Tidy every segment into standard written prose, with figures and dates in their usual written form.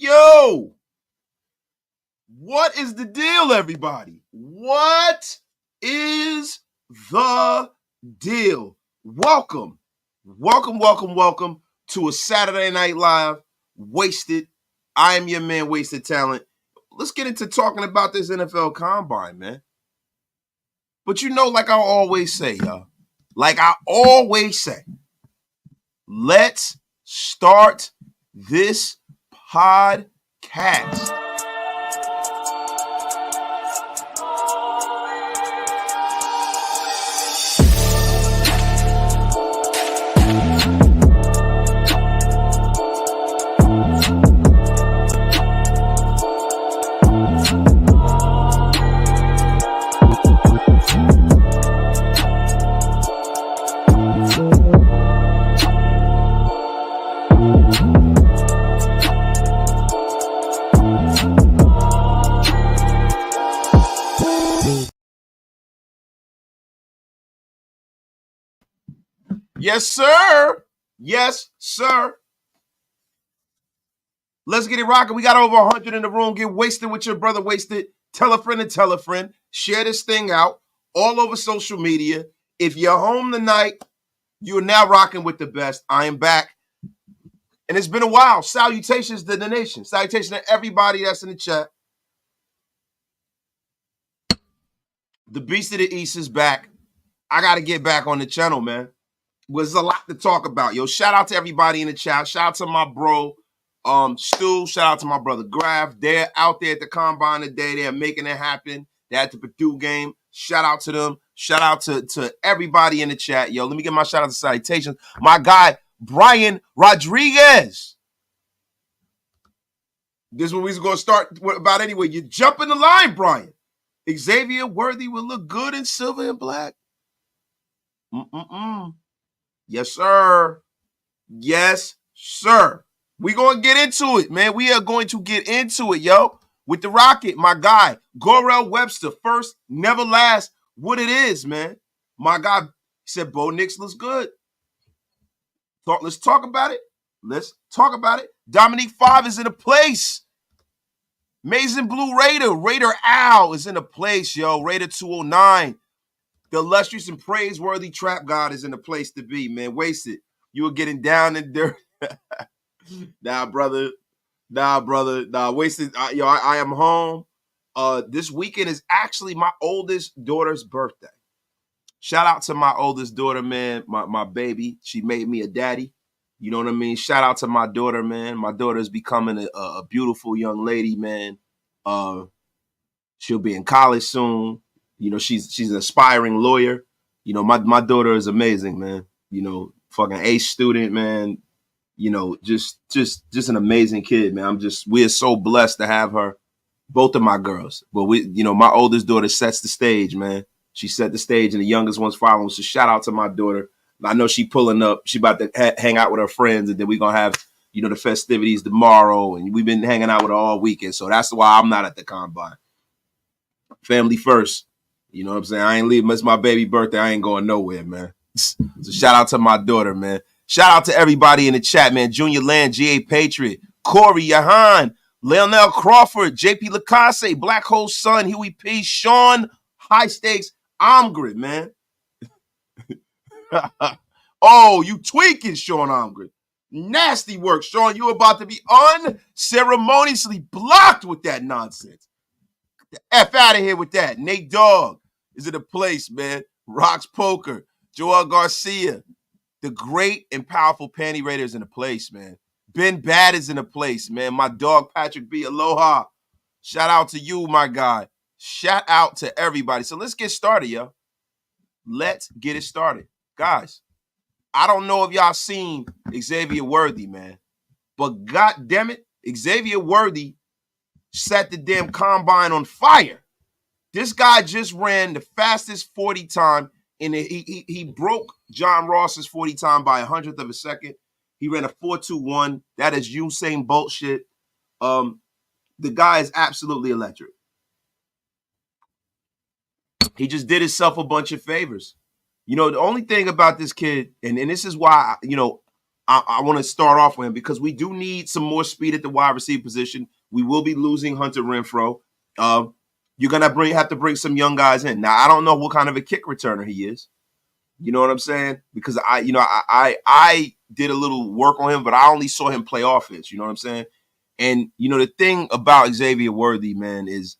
Yo, what is the deal, everybody? What is the deal? Welcome to a Saturday Night Live Wasted. I am your man, Wasted Talent. Let's get into talking about this NFL Combine, man. But like I always say, y'all, let's start this podcast. Yes, sir. Yes, sir. Let's get it rocking. We got over 100 in the room. Get wasted with your brother, Wasted. Tell a friend and tell a friend. Share this thing out all over social media. If you're home tonight, you are now rocking with the best. I am back. And it's been a while. Salutations to the nation. Salutations to everybody that's in the chat. The Beast of the East is back. I got to get back on the channel, man. There's a lot to talk about, yo. Shout out to everybody in the chat. Shout out to my bro, Stu. Shout out to my brother Graf. They're out there at the Combine today. They're making it happen. They're at the Purdue game. Shout out to them. Shout out to everybody in the chat, yo. Let me get my shout out to salutations. My guy, Brian Rodriguez. This is what we're going to start about anyway. You jump in the line, Brian. Xavier Worthy will look good in silver and black. Yes, sir. Yes, sir. We're going to get into it, man. We are going to get into it, yo. With the Rocket, my guy, Gorell Webster, first, never last, what it is, man. My guy said, Bo Nix looks good. Let's talk about it. Let's talk about it. Dominique 5 is in a place. Amazing Blue Raider Al is in a place, yo. Raider 209. The illustrious and praiseworthy Trap God is in the place to be, man. Wasted. You were getting down and dirty. Nah, brother. Nah, Wasted. I am home. This weekend is actually my oldest daughter's birthday. Shout out to my oldest daughter, man. My baby. She made me a daddy. You know what I mean? Shout out to my daughter, man. My daughter is becoming a beautiful young lady, man. She'll be in college soon. She's an aspiring lawyer. My daughter is amazing, man. Fucking A student, man. Just an amazing kid, man. We're so blessed to have her. Both of my girls. But my oldest daughter sets the stage, man. She set the stage and the youngest one's following. So shout out to my daughter. I know she pulling up. She about to hang out with her friends, and then we're going to have, the festivities tomorrow. And we've been hanging out with her all weekend. So that's why I'm not at the Combine. Family first. You know what I'm saying? I ain't leaving. It's my baby birthday. I ain't going nowhere, man. So shout out to my daughter, man. Shout out to everybody in the chat, man. Junior Land, G.A. Patriot, Corey, Yahan, Leonel Crawford, J.P. Lacasse, Black Hole Sun, Huey P, Sean, High Stakes, Omgrid, man. Oh, you tweaking, Sean Omgrid. Nasty work, Sean. You're about to be unceremoniously blocked with that nonsense. Get the F out of here with that. Nate Dogg is in the place, man. Rocks Poker, Joel Garcia. The great and powerful Panty Raider is in the place, man. Ben Bad is in the place, man. My dog, Patrick B. Aloha. Shout out to you, my guy. Shout out to everybody. So let's get started, yo. Let's get it started. Guys, I don't know if y'all seen Xavier Worthy, man. But God damn it, Xavier Worthy set the damn Combine on fire. This guy just ran the fastest 40 time, and he broke John Ross's 40 time by 100th of a second. He ran a 4.21. That is Usain Bolt shit. The guy is absolutely electric. He just did himself a bunch of favors. The only thing about this kid, and this is why, I want to start off with him because we do need some more speed at the wide receiver position. We will be losing Hunter Renfrow. You're gonna have to bring some young guys in. Now, I don't know what kind of a kick returner he is. You know what I'm saying? Because I did a little work on him, but I only saw him play offense. You know what I'm saying? And the thing about Xavier Worthy, man, is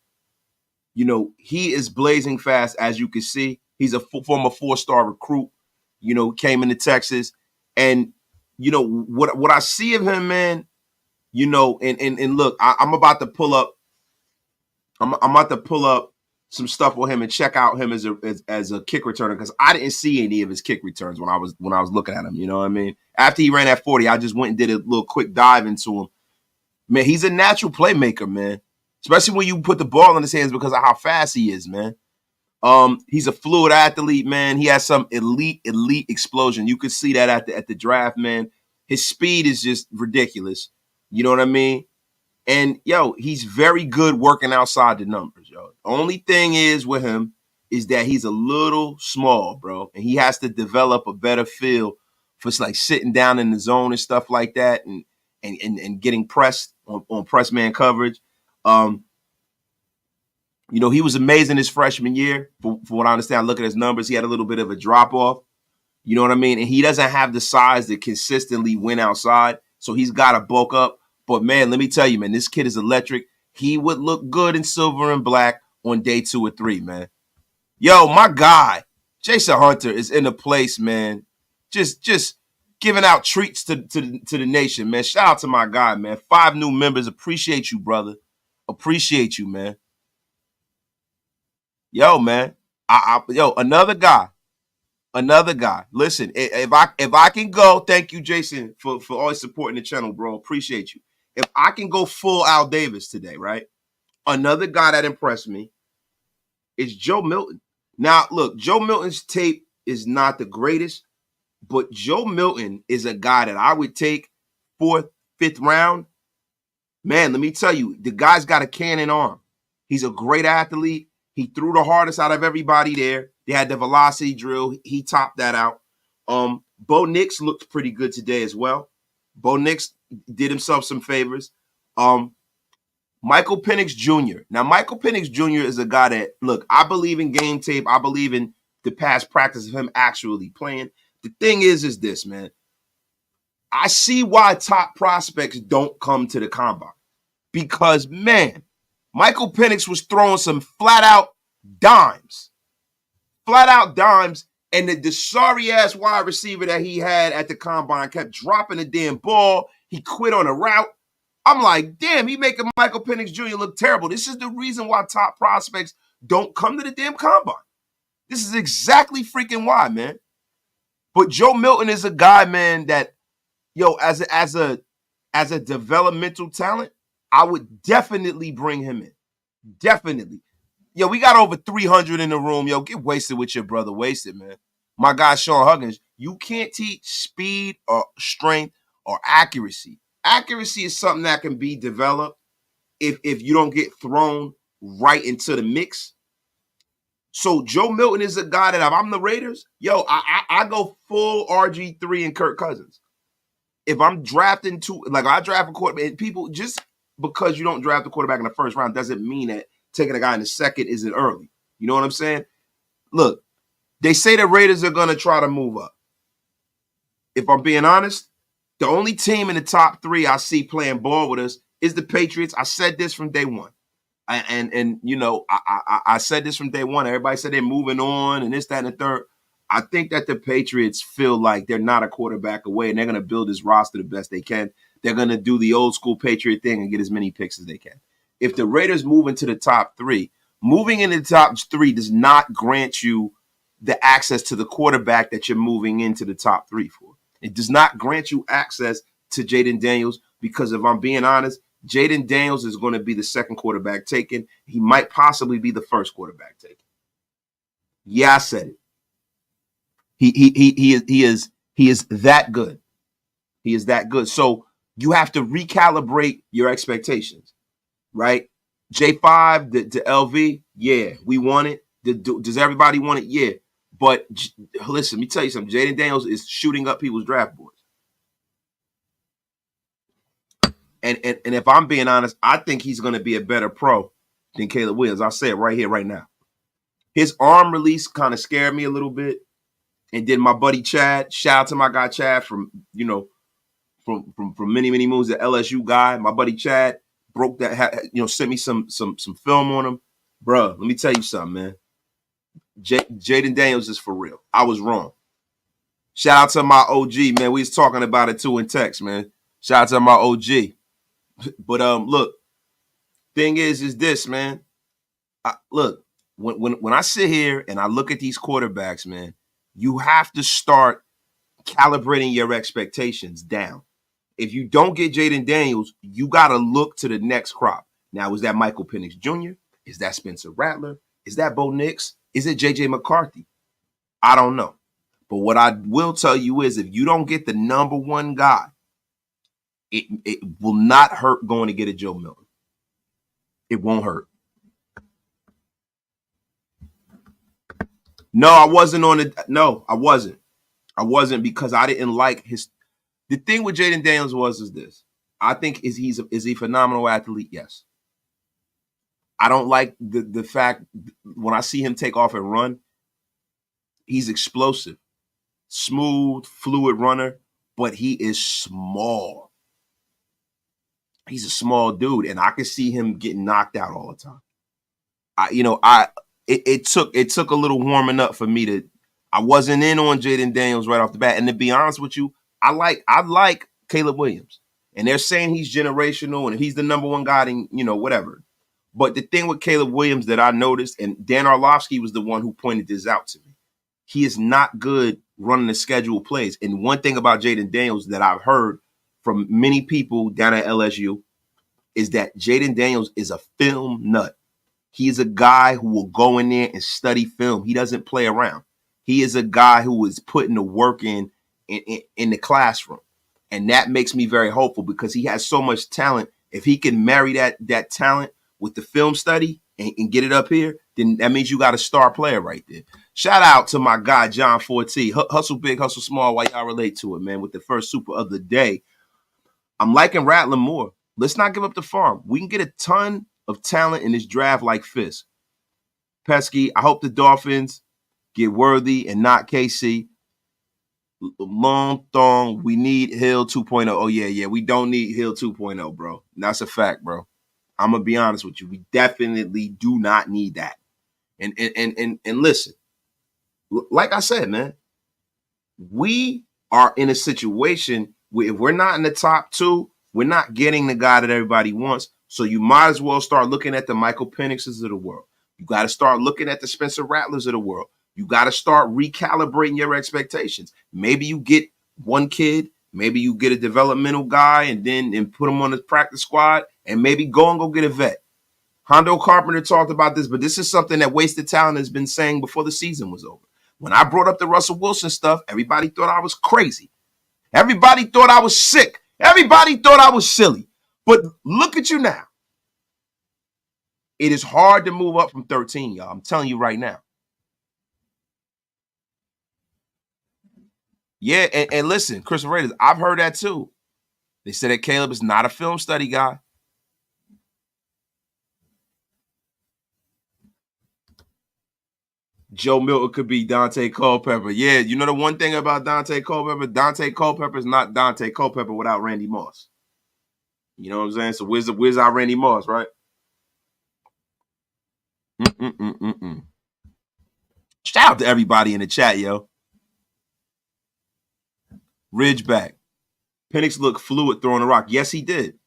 he is blazing fast, as you can see. He's a former 4-star recruit. Came into Texas, and what I see of him, man. And look, I'm about to pull up. I'm about to pull up some stuff on him and check out him as a kick returner because I didn't see any of his kick returns when I was looking at him. You know what I mean? After he ran that 40, I just went and did a little quick dive into him. Man, he's a natural playmaker, man. Especially when you put the ball in his hands because of how fast he is, man. He's a fluid athlete, man. He has some elite explosion. You could see that at the draft, man. His speed is just ridiculous. You know what I mean? And, he's very good working outside the numbers, yo. The only thing is with him is that he's a little small, bro. And he has to develop a better feel for like sitting down in the zone and stuff like that and getting pressed on press man coverage. He was amazing his freshman year. For what I understand, look at his numbers. He had a little bit of a drop-off. You know what I mean? And he doesn't have the size to consistently win outside, so he's got to bulk up. But, man, let me tell you, man, this kid is electric. He would look good in silver and black on day 2 or 3, man. Yo, my guy, Jason Hunter is in a place, man, just giving out treats to the nation, man. Shout out to my guy, man. 5 new members. Appreciate you, brother. Appreciate you, man. Yo, man. Another guy. Listen, if I can go, thank you, Jason, for always supporting the channel, bro. Appreciate you. If I can go full Al Davis today, right? Another guy that impressed me is Joe Milton. Now, look, Joe Milton's tape is not the greatest, but Joe Milton is a guy that I would take 4th, 5th round. Man, let me tell you, the guy's got a cannon arm. He's a great athlete. He threw the hardest out of everybody there. They had the velocity drill. He topped that out. Bo Nix looked pretty good today as well. Bo Nix did himself some favors. Michael Penix Jr. Now, Michael Penix Jr. is a guy that, look, I believe in game tape. I believe in the past practice of him actually playing. The thing is this, man. I see why top prospects don't come to the combine. Because, man, Michael Penix was throwing some flat-out dimes. Flat-out dimes. And the sorry-ass wide receiver that he had at the combine kept dropping the damn ball. He quit on a route. I'm like, damn, he making Michael Penix Jr. look terrible. This is the reason why top prospects don't come to the damn combine. This is exactly freaking why, man. But Joe Milton is a guy, man, that, as a developmental talent, I would definitely bring him in. Definitely. Yo, we got over 300 in the room. Yo, get wasted with your brother. Wasted, man. My guy, Sean Huggins, you can't teach speed or strength or accuracy. Accuracy is something that can be developed if you don't get thrown right into the mix. So Joe Milton is a guy that if I'm the Raiders, I go full RG3 and Kirk Cousins. If I'm drafting I draft a quarterback, people, just because you don't draft a quarterback in the first round doesn't mean that taking a guy in the second isn't early. You know what I'm saying? Look, they say the Raiders are going to try to move up. If I'm being honest, the only team in the top 3 I see playing ball with us is the Patriots. I said this from day one. I said this from day one. Everybody said they're moving on and this, that, and the third. I think that the Patriots feel like they're not a quarterback away and they're going to build this roster the best they can. They're going to do the old school Patriot thing and get as many picks as they can. If the Raiders move into the top 3, moving into the top 3 does not grant you the access to the quarterback that you're moving into the top 3 for. It does not grant you access to Jaden Daniels because if I'm being honest, Jaden Daniels is going to be the second quarterback taken. He might possibly be the first quarterback taken. Yeah, I said it. He is that good. He is that good. So you have to recalibrate your expectations, right? J5 to LV, yeah, we want it. Does everybody want it? Yeah. But listen, let me tell you something. Jaden Daniels is shooting up people's draft boards. And if I'm being honest, I think he's going to be a better pro than Caleb Williams. I'll say it right here, right now. His arm release kind of scared me a little bit. And then my buddy Chad, shout out to my guy Chad from, from many, many moons, the LSU guy. My buddy Chad broke that, sent me some film on him. Bruh, let me tell you something, man. Jaden Daniels is for real. I was wrong. Shout out to my OG, man. We was talking about it too in text, man. Shout out to my OG. But look, thing is this, man. Look, when I sit here and I look at these quarterbacks, man, you have to start calibrating your expectations down. If you don't get Jaden Daniels, you got to look to the next crop. Now, is that Michael Penix Jr.? Is that Spencer Rattler? Is that Bo Nix? Is it J.J. McCarthy? I don't know. But what I will tell you is if you don't get the number one guy, it will not hurt going to get a Joe Milton. It won't hurt. No, I wasn't on it. No, I wasn't. I wasn't because I didn't like his. The thing with Jaden Daniels is this. I think is he a phenomenal athlete? Yes. I don't like the fact when I see him take off and run, he's explosive, smooth, fluid runner, but he is small. He's a small dude, and I can see him getting knocked out all the time. It took a little warming up for me to. I wasn't in on Jaden Daniels right off the bat, and to be honest with you, I like Caleb Williams, and they're saying he's generational and he's the number one guy in whatever. But the thing with Caleb Williams that I noticed, and Dan Orlovsky was the one who pointed this out to me, he is not good running the scheduled plays. And one thing about Jaden Daniels that I've heard from many people down at LSU is that Jaden Daniels is a film nut. He is a guy who will go in there and study film. He doesn't play around. He is a guy who is putting the work in the classroom. And that makes me very hopeful because he has so much talent. If he can marry that talent with the film study and get it up here, then that means you got a star player right there. Shout out to my guy, John Forte. Hustle big, hustle small while y'all relate to it, man, with the first super of the day. I'm liking Rattler more. Let's not give up the farm. We can get a ton of talent in this draft like Fisk. Pesky, I hope the Dolphins get Worthy and not KC. Long thong, we need Hill 2.0. Oh, yeah. We don't need Hill 2.0, bro. That's a fact, bro. I'm going to be honest with you. We definitely do not need that. And listen, like I said, man, we are in a situation where if we're not in the top two, we're not getting the guy that everybody wants. So you might as well start looking at the Michael Penixes of the world. You got to start looking at the Spencer Rattlers of the world. You got to start recalibrating your expectations. Maybe you get one kid, maybe you get a developmental guy and put him on the practice squad and maybe go get a vet. Hondo Carpenter talked about this, but this is something that Wasted Talent has been saying before the season was over. When I brought up the Russell Wilson stuff, everybody thought I was crazy. Everybody thought I was sick. Everybody thought I was silly. But look at you now. It is hard to move up from 13, y'all. I'm telling you right now. Yeah, and listen, Christopher Raiders, I've heard that too. They said that Caleb is not a film study guy. Joe Milton could be Dante Culpepper. Yeah, you know the one thing about Dante Culpepper? Dante Culpepper is not Dante Culpepper without Randy Moss. You know what I'm saying? So where's our Randy Moss, right? Shout out to everybody in the chat, yo. Ridgeback. Penix looked fluid throwing the rock. Yes, he did.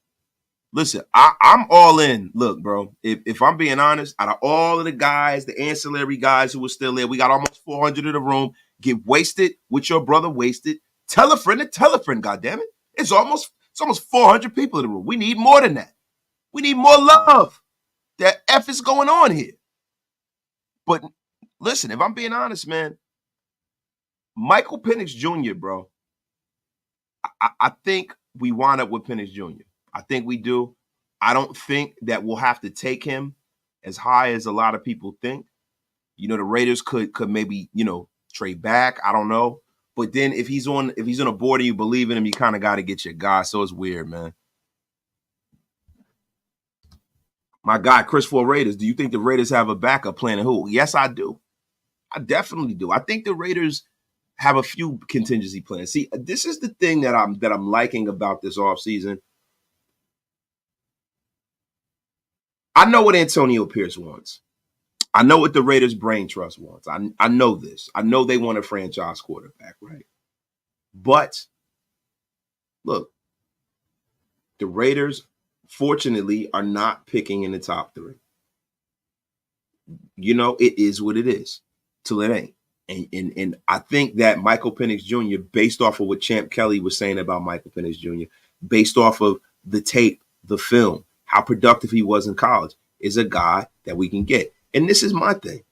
Listen, I'm all in. Look, bro, if I'm being honest, out of all of the guys, the ancillary guys who were still there, we got almost 400 in the room. Get wasted with your brother wasted. Tell a friend, goddammit. It's almost 400 people in the room. We need more than that. We need more love. That F is going on here. But listen, if I'm being honest, man, Michael Penix Jr., bro, I think we wind up with Penix Jr. I think we do. I don't think that we'll have to take him as high as a lot of people think. You know, the Raiders could maybe, trade back. I don't know. But then if he's on a board and you believe in him, you kind of got to get your guy. So it's weird, man. My guy, Chris for Raiders. Do you think the Raiders have a backup plan? And who? Yes, I do. I definitely do. I think the Raiders have a few contingency plans. See, this is the thing that I'm liking about this offseason. I know what Antonio Pierce wants. I know what the Raiders brain trust wants. I know this. I know they want a franchise quarterback, right? But look, the Raiders, fortunately, are not picking in the top 3. You know, it is what it is till it ain't. And I think that Michael Penix Jr., based off of what Champ Kelly was saying about Michael Penix Jr., based off of the tape, the film, how productive he was in college, is a guy that we can get. And this is my thing.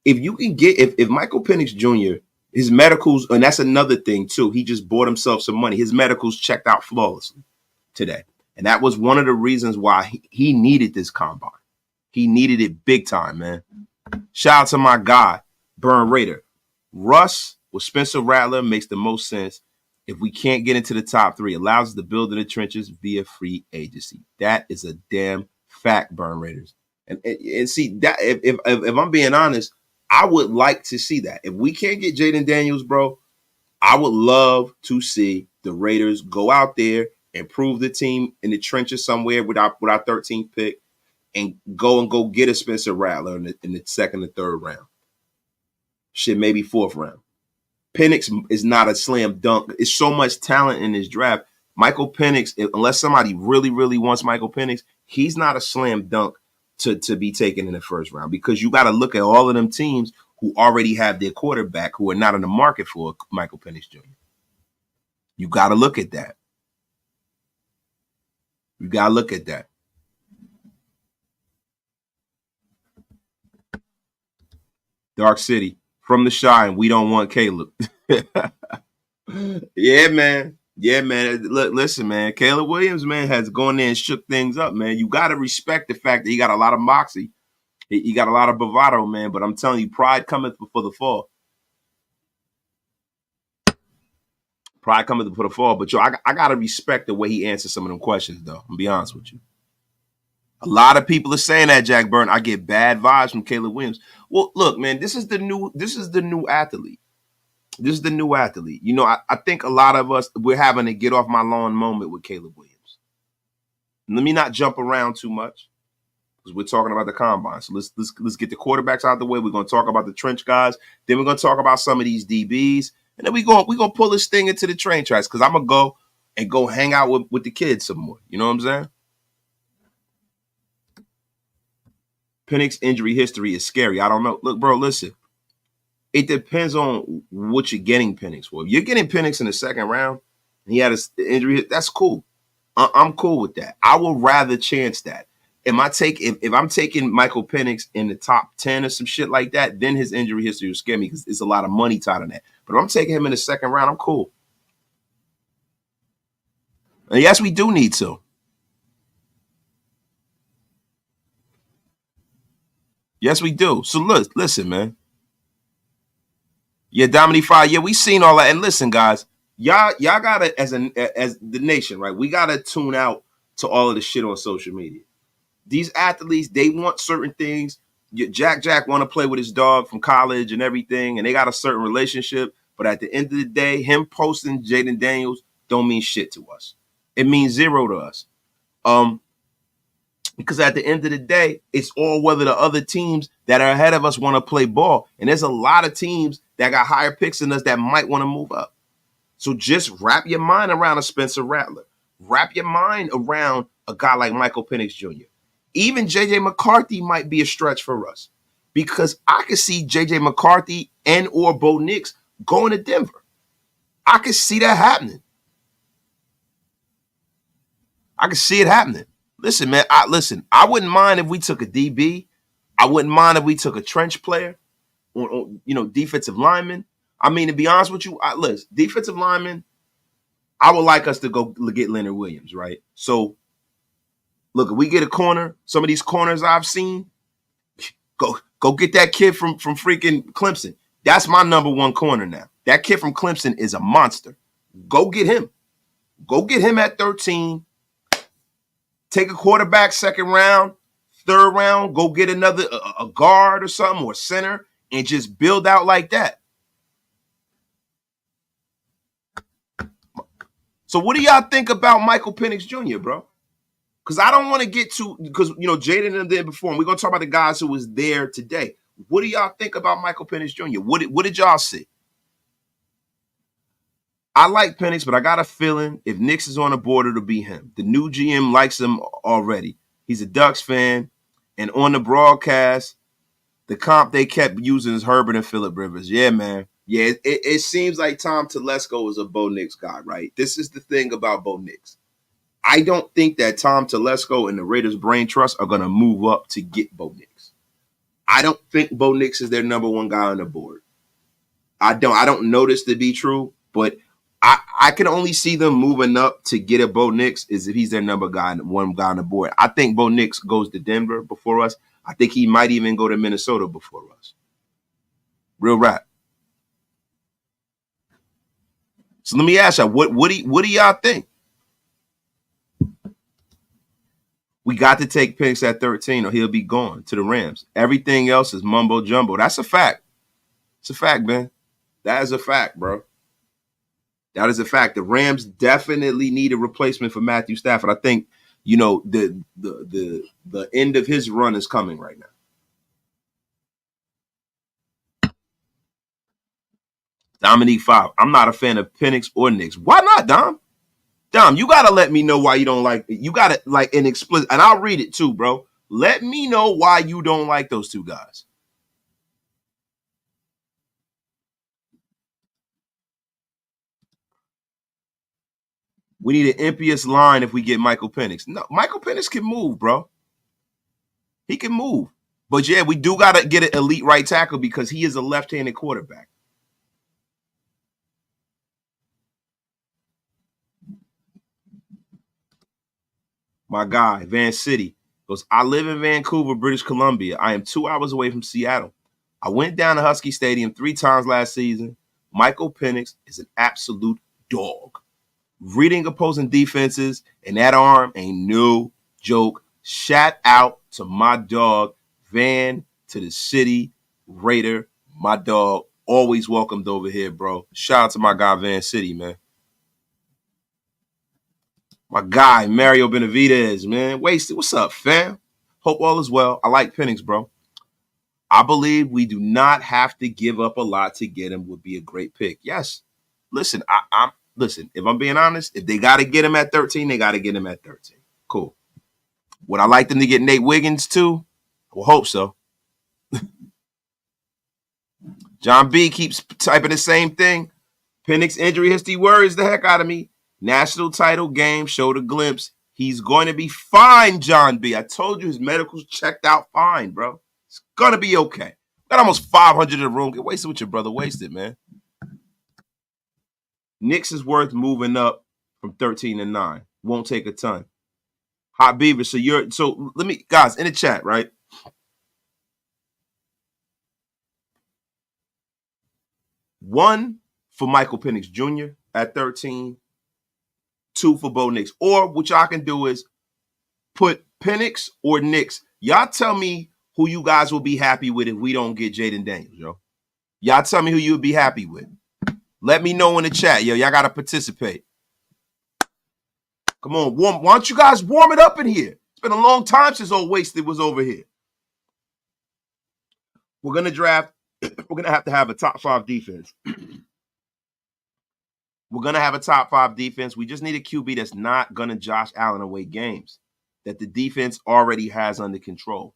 If you can get, if Michael Penix Jr., his medicals, and that's another thing too, he just bought himself some money. His medicals checked out flawlessly today. And that was one of the reasons why he needed this combine. He needed it big time, man. Shout out to my guy, Burn Raider. Russ with Spencer Rattler makes the most sense if we can't get into the top 3. Allows us to build in the trenches via free agency. That is a damn fact, Burn Raiders. And see, that if I'm being honest, I would like to see that. If we can't get Jaden Daniels, bro, I would love to see the Raiders go out there and prove the team in the trenches somewhere with our 13th pick and go get a Spencer Rattler in the second or third round. Shit, maybe fourth round. Penix is not a slam dunk. It's so much talent in this draft. Michael Penix, unless somebody really, really wants Michael Penix, he's not a slam dunk to be taken in the first round because you got to look at all of them teams who already have their quarterback who are not in the market for Michael Penix Jr. You got to look at that. You got to look at that. Dark City, from the Shine, we don't want Caleb. Yeah, man. Yeah, man. Look, listen, man. Caleb Williams, man, has gone there and shook things up, man. You got to respect the fact that he got a lot of moxie. He got a lot of bravado, man. But I'm telling you, pride cometh before the fall. Pride cometh before the fall. But, yo, I got to respect the way he answers some of them questions, though. I'm be honest with you. A lot of people are saying that, Jack Byrne. I get bad vibes from Caleb Williams. Well, look, man, this is the new athlete. This is the new athlete. You know, I think a lot of us, we're having a get off my lawn moment with Caleb Williams. Let me not jump around too much because we're talking about the combine. So let's get the quarterbacks out of the way. We're going to talk about the trench guys. Then we're going to talk about some of these DBs. And then we're going to pull this thing into the train tracks because I'm going to go hang out with the kids some more. You know what I'm saying? Penix injury history is scary. I don't know. Look, bro, listen. It depends on what you're getting Penix for. If you're getting Penix in the second round and he had an injury, that's cool. I'm cool with that. I would rather chance that. If I'm taking Michael Penix in the top 10 or some shit like that, then his injury history will scare me because it's a lot of money tied in that. But if I'm taking him in the second round, I'm cool. And yes, we do need to. Yes, we do. So listen, man. Yeah, Dominique Fire. Yeah, we seen all that. And listen, guys, y'all gotta as the nation, right? We gotta tune out to all of the shit on social media. These athletes, they want certain things. Jack want to play with his dog from college and everything, and they got a certain relationship. But at the end of the day, him posting Jaden Daniels don't mean shit to us. It means zero to us. Because at the end of the day, it's all whether the other teams that are ahead of us want to play ball. And there's a lot of teams that got higher picks than us that might want to move up. So just wrap your mind around a Spencer Rattler. Wrap your mind around a guy like Michael Penix Jr. Even J.J. McCarthy might be a stretch for us because I could see J.J. McCarthy and or Bo Nix going to Denver. I could see that happening. I could see it happening. Listen, man, I wouldn't mind if we took a DB. I wouldn't mind if we took a trench player or defensive lineman. I mean, to be honest with you, listen, defensive lineman, I would like us to go get Leonard Williams, right? So, look, if we get a corner, some of these corners I've seen, go get that kid from freaking Clemson. That's my number one corner now. That kid from Clemson is a monster. Go get him. Go get him at 13. Take a quarterback second round. third round, go get another a guard or something or center and just build out like that. So what do y'all think about Michael Penix Jr., bro? Because I don't want to get to, because, Jaden and them there before, and we're going to talk about the guys who was there today. What do y'all think about Michael Penix Jr.? What did y'all see? I like Penix, but I got a feeling if Knicks is on the board, it'll be him. The new GM likes him already. He's a Ducks fan, and on the broadcast, the comp they kept using is Herbert and Phillip Rivers. Yeah, man. Yeah, it seems like Tom Telesco is a Bo Nix guy, right? This is the thing about Bo Nix. I don't think that Tom Telesco and the Raiders Brain Trust are going to move up to get Bo Nix. I don't think Bo Nix is their number one guy on the board. I don't know this to be true, but I can only see them moving up to get a Bo Nix is if he's their number one guy on the board. I think Bo Nix goes to Denver before us. I think he might even go to Minnesota before us. Real rap. So let me ask y'all, what do y'all think? We got to take Penix at 13 or he'll be gone to the Rams. Everything else is mumbo jumbo. That's a fact. It's a fact, man. That is a fact, bro. That is a fact. The Rams definitely need a replacement for Matthew Stafford. I think, the end of his run is coming right now. Dominique 5. I'm not a fan of Penix or Knicks. Why not, Dom? Dom, you gotta let me know why you don't like it. You gotta like an explicit, and I'll read it too, bro. Let me know why you don't like those two guys. We need an impious line if we get Michael Penix. No, Michael Penix can move, bro. He can move. But yeah, we do gotta get an elite right tackle because he is a left-handed quarterback. My guy, Van City, goes, I live in Vancouver, British Columbia. I am 2 hours away from Seattle. I went down to Husky Stadium 3 times last season. Michael Penix is an absolute dog. Reading opposing defenses and that arm ain't no joke. Shout out to my dog, Van, to the city, Raider, my dog. Always welcomed over here, bro. Shout out to my guy, Van City, man. My guy, Mario Benavidez, man. Wasted. What's up, fam? Hope all is well. I like Penix, bro. I believe we do not have to give up a lot to get him would be a great pick. Yes. Listen, listen, if I'm being honest, if they got to get him at 13, they got to get him at 13. Cool. Would I like them to get Nate Wiggins too? Well, hope so. John B keeps typing the same thing. Penix injury history worries the heck out of me. National title game showed a glimpse. He's going to be fine, John B. I told you his medical's checked out fine, bro. It's going to be okay. Got almost 500 in the room. Get wasted with your brother. Wasted, man. Knicks is worth moving up from 13 to 9. Won't take a ton. Hot Beaver. So let me, guys, in the chat, right? One for Michael Penix Jr. at 13. 2 for Bo Nix. Or what y'all can do is put Penix or Nix. Y'all tell me who you guys will be happy with if we don't get Jaden Daniels, yo. Y'all tell me who you would be happy with. Let me know in the chat, yo. Y'all got to participate. Come on, why don't you guys warm it up in here? It's been a long time since Old Wasted was over here. We're going to draft. We're going to have a top 5 defense. We're going to have a top 5 defense. We just need a QB that's not going to Josh Allen away games, that the defense already has under control.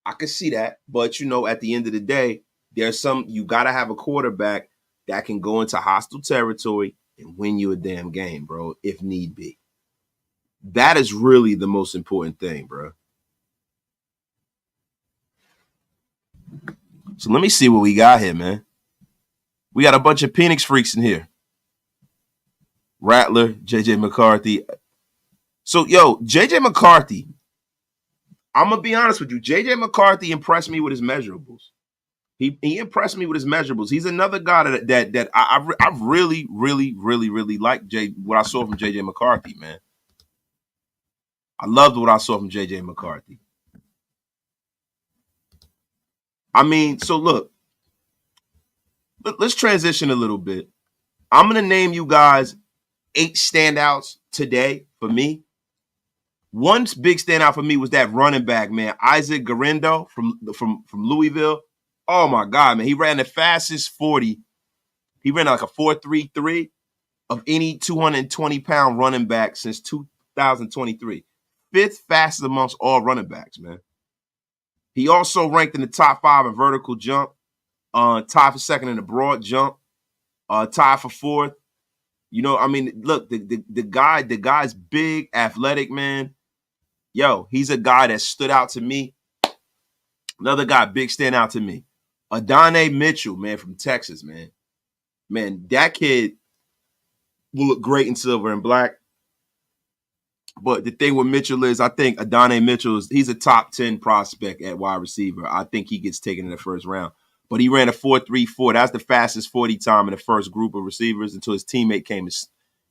I can see that, but, at the end of the day, you got to have a quarterback that can go into hostile territory and win you a damn game, bro, if need be. That is really the most important thing, bro. So let me see what we got here, man. We got a bunch of Penix freaks in here. Rattler, JJ McCarthy. So, JJ McCarthy, I'm going to be honest with you. JJ McCarthy impressed me with his measurables. He impressed me with his measurables. He's another guy that I really, really, really, really like what I saw from JJ McCarthy, man. I loved what I saw from J.J. McCarthy. I mean, so look, let's transition a little bit. I'm going to name you guys 8 standouts today for me. One big standout for me was that running back, man, Isaac Garendo from Louisville. Oh my God, man, he ran the fastest 40. He ran like a 4.33 of any 220-pound running back since 2023. 5th fastest amongst all running backs, man. He also ranked in the top 5 in vertical jump, tied for 2nd in the broad jump, tied for 4th. You know, I mean, look, the guy's big, athletic, man. Yo, he's a guy that stood out to me. Another guy, big standout to me. Adonai Mitchell, man, from Texas, man. Man, that kid will look great in silver and black. But the thing with Mitchell is, I think Adonai Mitchell he's a top 10 prospect at wide receiver. I think he gets taken in the first round. But he ran a 4.34. That's the fastest 40 time in the first group of receivers until his teammate came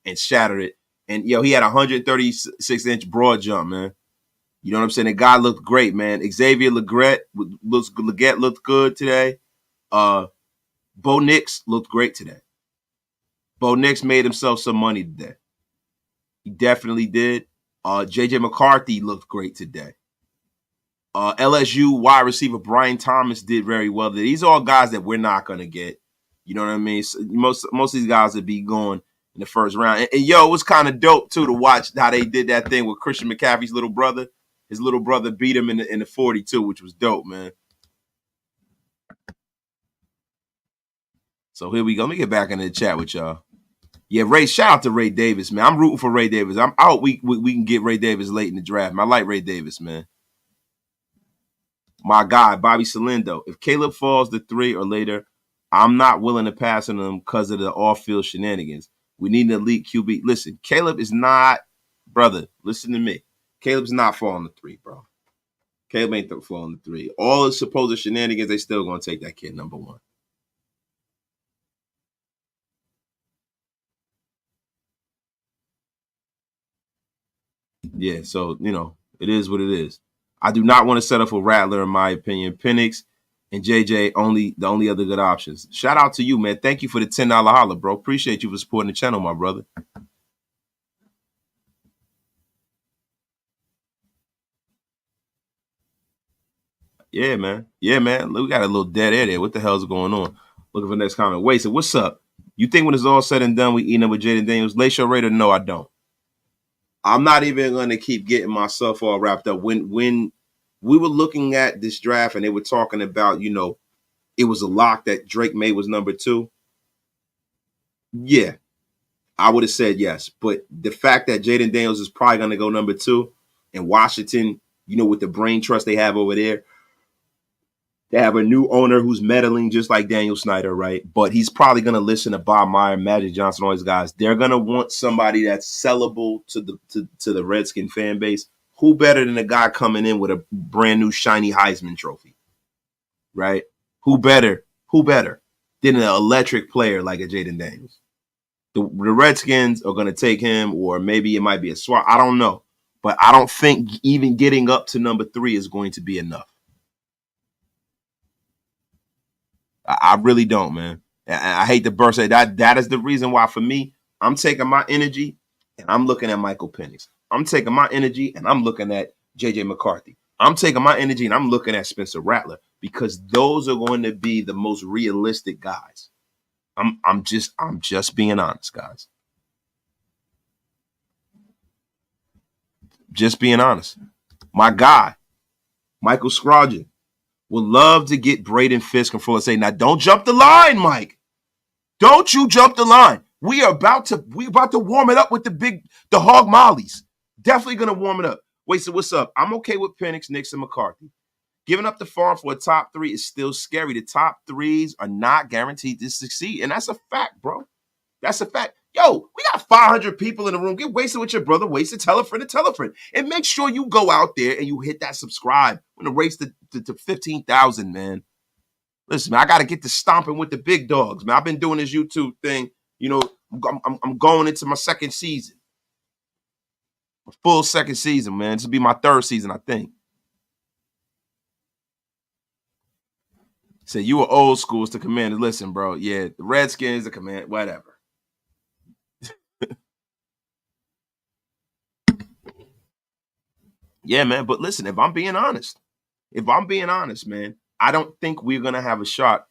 and shattered it. And, yo, he had a 136-inch broad jump, man. You know what I'm saying? The guy looked great, man. Xavier Legette looked good today. Bo Nix looked great today. Bo Nix made himself some money today. He definitely did. J.J. McCarthy looked great today. LSU wide receiver Brian Thomas did very well. These are all guys that we're not going to get. You know what I mean? So most of these guys would be going in the first round. And yo, it was kind of dope, too, to watch how they did that thing with Christian McCaffrey's little brother. His little brother beat him in the 42, which was dope, man. So here we go. Let me get back into the chat with y'all. Yeah, Ray, shout out to Ray Davis, man. I'm rooting for Ray Davis. I hope we can get Ray Davis late in the draft. I like Ray Davis, man. My guy, Bobby Salindo. If Caleb falls to 3 or later, I'm not willing to pass on him because of the off-field shenanigans. We need an elite QB. Listen, Caleb is not, brother, listen to me. Caleb's not falling to 3, bro. Caleb ain't falling to 3. All the supposed shenanigans, they still going to take that kid number 1. Yeah, so, you know, it is what it is. I do not want to settle for Rattler, in my opinion. Penix and JJ, the only other good options. Shout out to you, man. Thank you for the $10 holler, bro. Appreciate you for supporting the channel, my brother. Yeah, man. Yeah, man. We got a little dead air there. What the hell's going on? Looking for the next comment. Wait, so what's up? You think when it's all said and done, we eating up with Jaden Daniels? Layshow Raider? No, I don't. I'm not even going to keep getting myself all wrapped up. When we were looking at this draft and they were talking about, you know, it was a lock that Drake May was number 2. Yeah, I would have said yes. But the fact that Jaden Daniels is probably going to go number 2 and Washington, you know, with the brain trust they have over there, they have a new owner who's meddling just like Daniel Snyder, right? But he's probably going to listen to Bob Meyer, Magic Johnson, all these guys. They're going to want somebody that's sellable to the Redskin fan base. Who better than a guy coming in with a brand new shiny Heisman trophy, right? Who better than an electric player like a Jaden Daniels? The Redskins are going to take him, or maybe it might be a swap. I don't know. But I don't think even getting up to number 3 is going to be enough. I really don't, man. I hate to burst it. That is the reason why, for me, I'm taking my energy and I'm looking at Michael Penix. I'm taking my energy and I'm looking at J.J. McCarthy. I'm taking my energy and I'm looking at Spencer Rattler, because those are going to be the most realistic guys. I'm just being honest, guys. Just being honest. My guy, Michael Scroggin, would love to get Braden Fisk and full and say, now don't jump the line, Mike. Don't you jump the line. We about to warm it up with the hog mollies. Definitely gonna warm it up. Wait, so what's up? I'm okay with Penix, Nix, and McCarthy. Giving up the farm for a top 3 is still scary. The top 3s are not guaranteed to succeed. And that's a fact, bro. That's a fact. Yo, we got 500 people in the room. Get wasted with your brother. Wasted. Tell a friend to tell a friend. And make sure you go out there and you hit that subscribe. We're going to race to 15,000, man. Listen, man, I got to get to stomping with the big dogs, man. I've been doing this YouTube thing. You know, I'm going into my 2nd season. full second season, man. This will be my third season, I think. Say you were old schools to Commanders. Listen, bro. Yeah, the Redskins, the Command, whatever. Yeah, man. But listen, if I'm being honest, man, I don't think we're gonna have a shot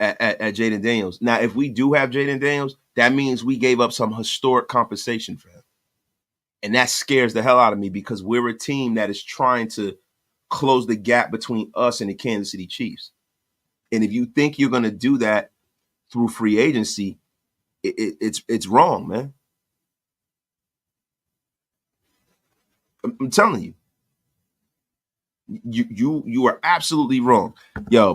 at Jaden Daniels. Now, if we do have Jaden Daniels, that means we gave up some historic compensation for him. And that scares the hell out of me because we're a team that is trying to close the gap between us and the Kansas City Chiefs. And if you think you're going to do that through free agency, it's wrong, man. I'm telling you. You are absolutely wrong. Yo,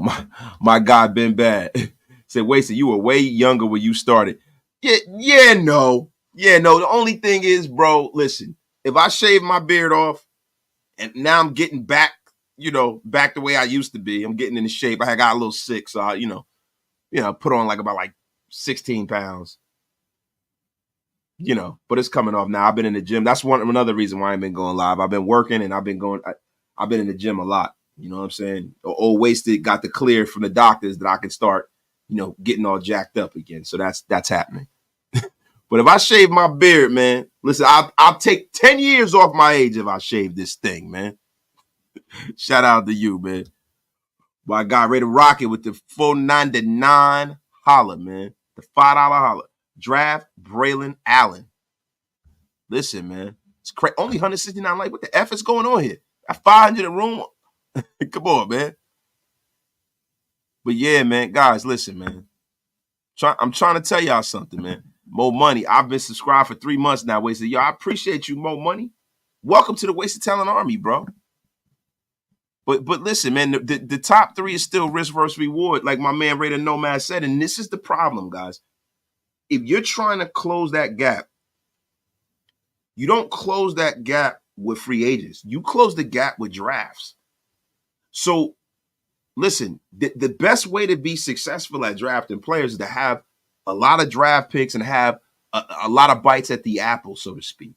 my guy Ben Bad said, Wasted, you were way younger when you started. No. The only thing is, bro, listen, if I shave my beard off and now I'm getting back, back the way I used to be, I'm getting into shape. I got a little sick, so I, put on about 16 pounds. But it's coming off now. I've been in the gym. That's another reason why I ain't been going live. I've been working and I've been in the gym a lot. You know what I'm saying? Old Wasted got the clear from the doctors that I can start, getting all jacked up again. So that's happening. But if I shave my beard, man, listen, I'll take 10 years off my age if I shave this thing, man. Shout out to you, man. Well, I got ready to rock it with the $4.99 holla, man. The $5 holla. Draft Braylon Allen. Listen, man. It's crazy. Only 169 likes. What the F is going on here? At 500 a room? Come on, man. But yeah, man. Guys, listen, man. I'm trying to tell y'all something, man. Mo Money. I've been subscribed for 3 months now. Wasted. Yo, I appreciate you, Mo Money. Welcome to the Wasted Talent Army, bro. But listen, man, the top 3 is still risk versus reward, like my man Raider Nomad said. And this is the problem, guys. If you're trying to close that gap, you don't close that gap with free agents. You close the gap with drafts. So listen, the best way to be successful at drafting players is to have a lot of draft picks and have a lot of bites at the apple, so to speak.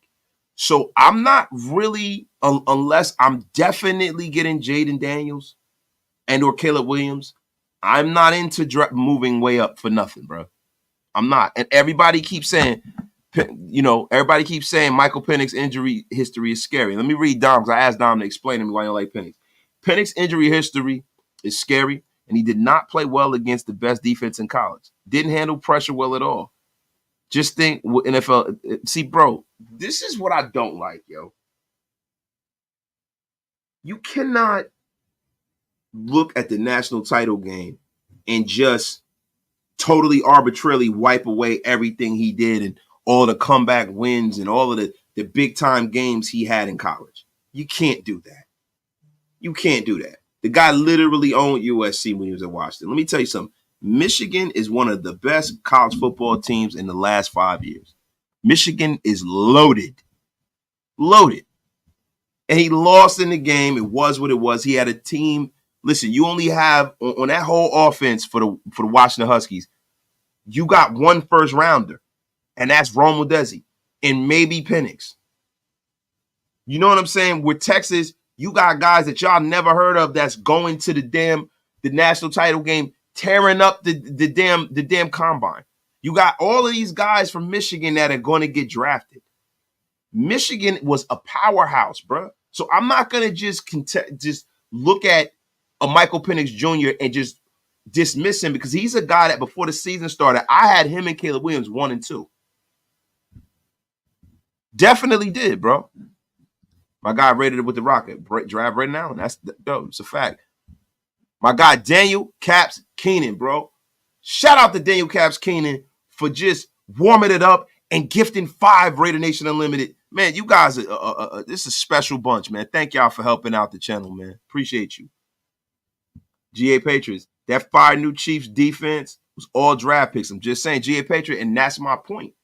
So I'm not really, unless I'm definitely getting Jaden Daniels and or Caleb Williams, I'm not into moving way up for nothing, bro. I'm not. And everybody keeps saying, Michael Penix injury history is scary. Let me read Dom, because I asked Dom to explain to me why you don't like Penix. Penix injury history is scary, and he did not play well against the best defense in college. Didn't handle pressure well at all. Just think NFL. See, bro, this is what I don't like, yo. You cannot look at the national title game and just totally arbitrarily wipe away everything he did and all the comeback wins and all of the big time games he had in college. You can't do that. You can't do that. The guy literally owned USC when he was at Washington. Let me tell you something. Michigan is one of the best college football teams in the last 5 years. Michigan is loaded. Loaded. And he lost in the game. It was what it was. He had a team. Listen, you only have on that whole offense for the Washington Huskies, you got one first rounder, and that's Rome Desi and maybe Penix. You know what I'm saying? With Texas, you got guys that y'all never heard of that's going to the national title game, tearing up the damn combine. You got all of these guys from Michigan that are going to get drafted. Michigan was a powerhouse, bro. So I'm not going to just look at a Michael Penix Jr. and just dismiss him, because he's a guy that before the season started, I had him and Caleb Williams 1 and 2. Definitely did, bro. My guy rated it with the Rocket. Draft right now. That's dope. It's a fact. My guy Daniel Caps Keenan, bro. Shout out to Daniel Caps Keenan for just warming it up and gifting 5 Raider Nation Unlimited. Man, you guys, this is a special bunch, man. Thank y'all for helping out the channel, man. Appreciate you. GA Patriots. That fire new Chiefs defense was all draft picks. I'm just saying, GA Patriot, and that's my point.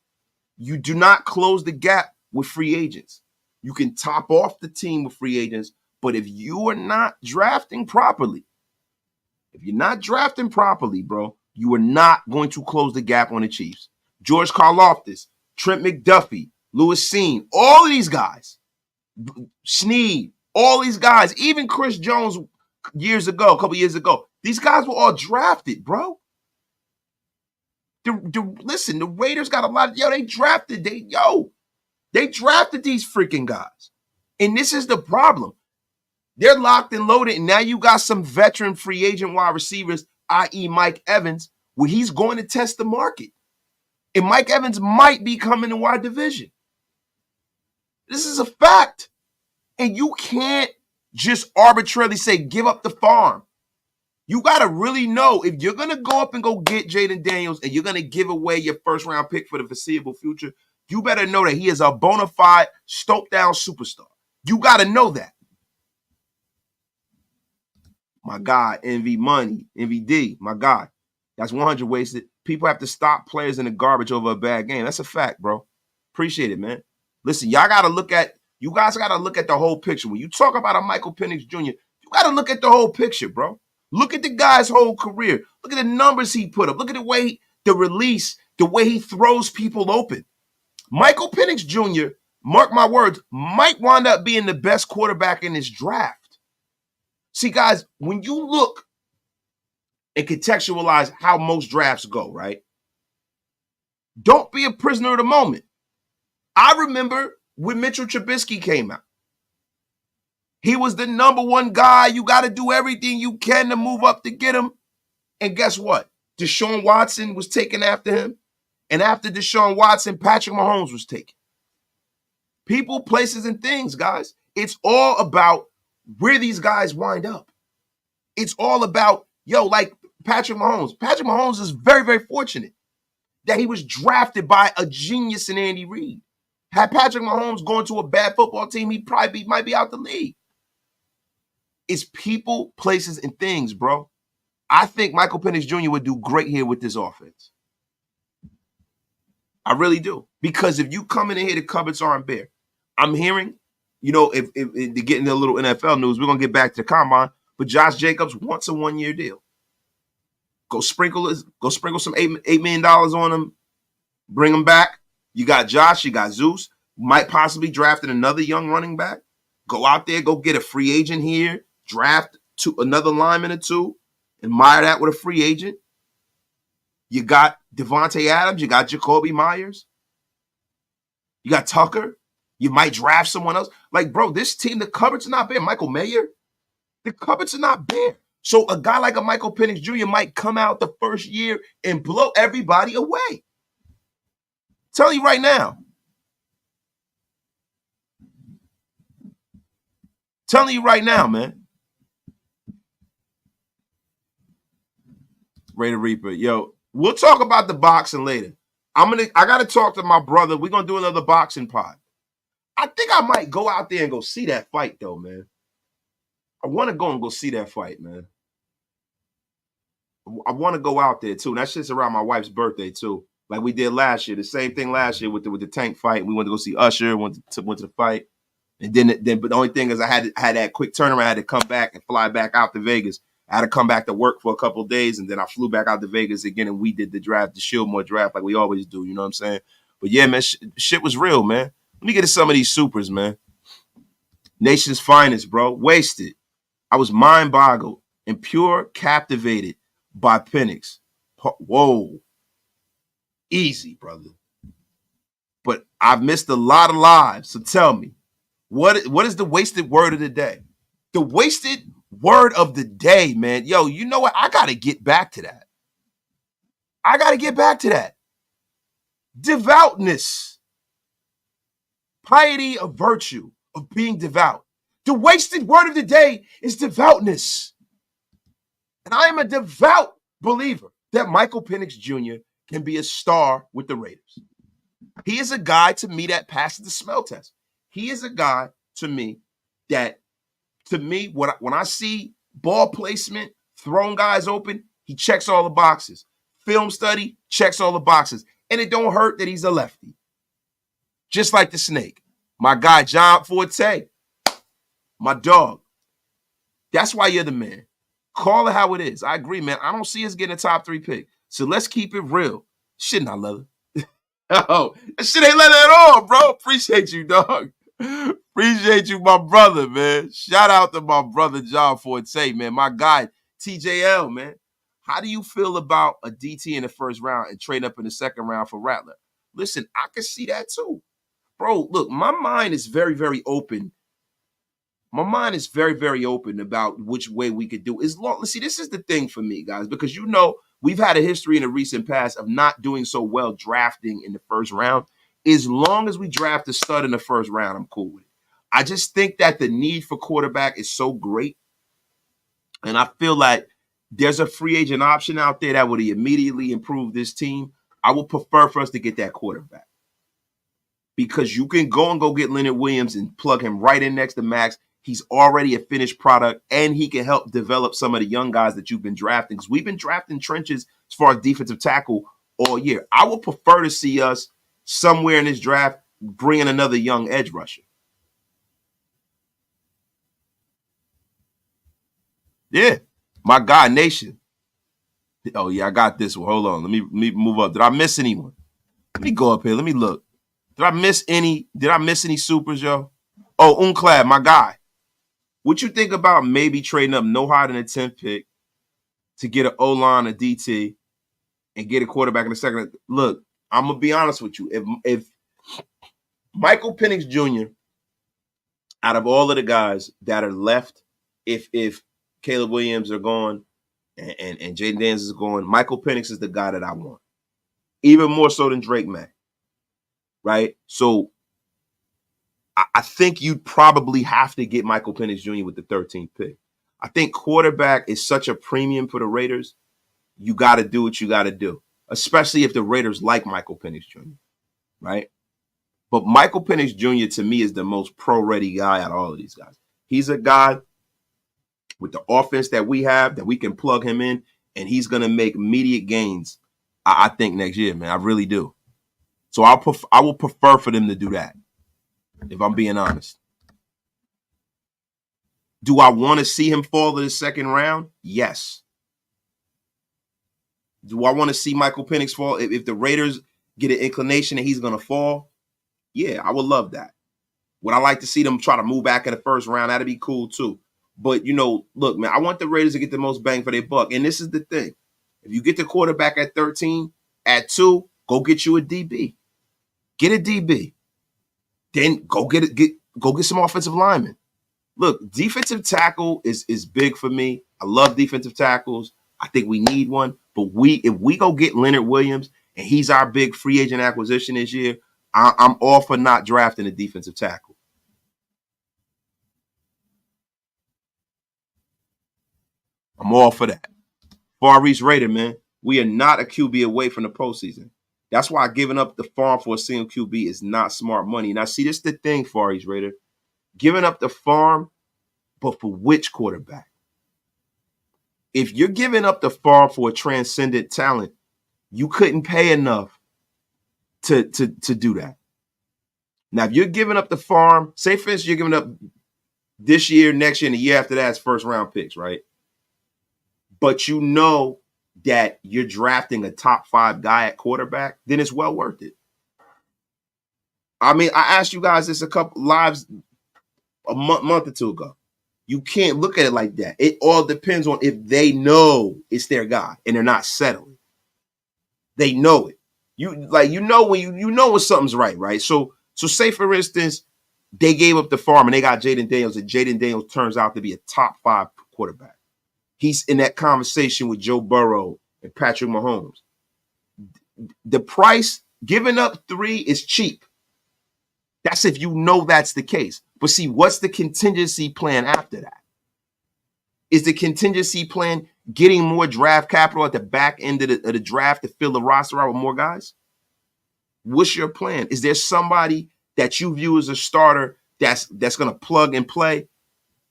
You do not close the gap with free agents. You can top off the team with free agents, but if you are not drafting properly, bro, you are not going to close the gap on the Chiefs. George Karlaftis, Trent McDuffie, Lewis Seen, all of these guys, Snead, all these guys, even Chris Jones a couple years ago, these guys were all drafted, bro. Listen, the Raiders got a lot of, they drafted these freaking guys. And this is the problem. They're locked and loaded, and now you got some veteran free agent wide receivers, i.e. Mike Evans, where he's going to test the market. And Mike Evans might be coming to our division. This is a fact. And you can't just arbitrarily say, give up the farm. You got to really know if you're going to go up and go get Jaden Daniels and you're going to give away your first-round pick for the foreseeable future, you better know that he is a bona fide, stoked-down superstar. You got to know that. My God, Envy Money, NVD, my God. That's 100 wasted. People have to stop players in the garbage over a bad game. That's a fact, bro. Appreciate it, man. Listen, you guys got to look at the whole picture. When you talk about a Michael Penix Jr., you got to look at the whole picture, bro. Look at the guy's whole career. Look at the numbers he put up. Look at the way, the release, the way he throws people open. Michael Penix Jr., mark my words, might wind up being the best quarterback in this draft. See, guys, when you look and contextualize how most drafts go, right? Don't be a prisoner of the moment. I remember when Mitchell Trubisky came out. He was the number one guy. You got to do everything you can to move up to get him. And guess what? Deshaun Watson was taken after him. And after Deshaun Watson, Patrick Mahomes was taken. People, places, and things, guys. It's all about where these guys wind up. It's all about, like Patrick Mahomes. Patrick Mahomes is very, very fortunate that he was drafted by a genius in Andy Reid. Had Patrick Mahomes gone to a bad football team, he probably might be out the league. It's people, places, and things, bro. I think Michael Penix Jr. would do great here with this offense. I really do. Because if you come in here, the cupboards aren't bare. I'm hearing, if to get into a little NFL news, we're going to get back to the combine, but Josh Jacobs wants a one-year deal. Go sprinkle some $8 million on him, bring him back. You got Josh, you got Zeus, might possibly draft another young running back. Go out there, go get a free agent here, draft another lineman or two, admire that with a free agent. You got Devontae Adams, you got Jacoby Myers, you got Tucker. You might draft someone else. Like, bro, this team, the cupboards are not bare. Michael Mayer, the cupboards are not bare. So a guy like a Michael Penix Jr. might come out the first year and blow everybody away. Tell you right now. Telling you right now, man. Raider Reaper, we'll talk about the boxing later. I got to talk to my brother. We're going to do another boxing pod. I think I might go out there and go see that fight, though, man. I want to go see that fight, man. I want to go out there, too. That's just around my wife's birthday, too. Like we did last year. The same thing last year with the Tank fight. We went to go see Usher, went to the fight. And but the only thing is I had that quick turnaround. I had to come back and fly back out to Vegas. I had to come back to work for a couple of days, and then I flew back out to Vegas again, and we did the draft, the Shieldmore draft, like we always do. You know what I'm saying? But yeah, man, shit was real, man. Let me get to some of these supers, man. Nation's finest, bro. Wasted. I was mind-boggled and pure captivated by Penix. Whoa. Easy, brother. But I've missed a lot of lives, so tell me, what is the wasted word of the day? The wasted word of the day, man. You know what? I got to get back to that. Devoutness. Piety of virtue of being devout. The wasted word of the day is devoutness. And I am a devout believer that Michael Penix Jr. can be a star with the Raiders. He is a guy to me that passes the smell test. He is a guy to me that, when I see ball placement, throwing guys open, he checks all the boxes. Film study, checks all the boxes. And it don't hurt that he's a lefty. Just like the snake. My guy, John Forte, my dog. That's why you're the man. Call it how it is. I agree, man. I don't see us getting a top 3 pick. So let's keep it real. Shit not leather. Oh, that shit ain't leather at all, bro. Appreciate you, dog. Appreciate you, my brother, man. Shout out to my brother John Forte, man. My guy, TJL, man. How do you feel about a DT in the first round and trade up in the second round for Rattler? Listen, I can see that too. Bro, look, my mind is very, very open. My mind is very, very open about which way we could do. See, this is the thing for me, guys, because we've had a history in the recent past of not doing so well drafting in the first round. As long as we draft a stud in the first round, I'm cool with it. I just think that the need for quarterback is so great. And I feel like there's a free agent option out there that would immediately improve this team. I would prefer for us to get that quarterback. Because you can go get Leonard Williams and plug him right in next to Max. He's already a finished product, and he can help develop some of the young guys that you've been drafting. Because we've been drafting trenches as far as defensive tackle all year. I would prefer to see us somewhere in this draft bringing another young edge rusher. Yeah, my guy, Nation. Oh, yeah, I got this one. Hold on. Let me move up. Did I miss anyone? Let me go up here. Let me look. Did I miss any supers, yo? Oh, Unclad, my guy. What you think about maybe trading up no higher than a 10th pick to get an O-line, a DT, and get a quarterback in the second? Look, I'm going to be honest with you. If Michael Penix Jr., out of all of the guys that are left, if Caleb Williams are gone and Jaden Daniels is gone, Michael Penix is the guy that I want. Even more so than Drake May. Right? So I think you'd probably have to get Michael Penix Jr. with the 13th pick. I think quarterback is such a premium for the Raiders. You got to do what you got to do, especially if the Raiders like Michael Penix Jr., right? But Michael Penix Jr. to me is the most pro-ready guy out of all of these guys. He's a guy with the offense that we have that we can plug him in, and he's going to make immediate gains, I think, next year, man. I really do. So I will prefer for them to do that, if I'm being honest. Do I want to see him fall to the second round? Yes. Do I want to see Michael Penix fall? If the Raiders get an inclination that he's going to fall, yeah, I would love that. Would I like to see them try to move back in the first round? That'd be cool too. But, look, man, I want the Raiders to get the most bang for their buck. And this is the thing. If you get the quarterback at 13, at 2, go get you a DB. Get a DB. Then go get some offensive linemen. Look, defensive tackle is big for me. I love defensive tackles. I think we need one. But if we go get Leonard Williams and he's our big free agent acquisition this year, I'm all for not drafting a defensive tackle. I'm all for that. Far East Raider, man. We are not a QB away from the postseason. That's why giving up the farm for a single QB is not smart money. Now, see, this is the thing, Far East Raider. Giving up the farm, but for which quarterback? If you're giving up the farm for a transcendent talent, you couldn't pay enough to do that. Now, if you're giving up the farm, say, for instance, you're giving up this year, next year, and the year after that, it's first-round picks, right? But you know that you're drafting a top 5 guy at quarterback, then it's well worth it. I mean, I asked you guys this a couple lives a month or two ago. You can't look at it like that. It all depends on if they know it's their guy and they're not settling. They know it. When something's right? So say, for instance, they gave up the farm and they got Jaden Daniels, and Jaden Daniels turns out to be a top 5 quarterback. He's in that conversation with Joe Burrow and Patrick Mahomes. The price, giving up 3 is cheap. That's if you know that's the case. But see, what's the contingency plan after that? Is the contingency plan getting more draft capital at the back end of the draft to fill the roster out with more guys? What's your plan? Is there somebody that you view as a starter that's going to plug and play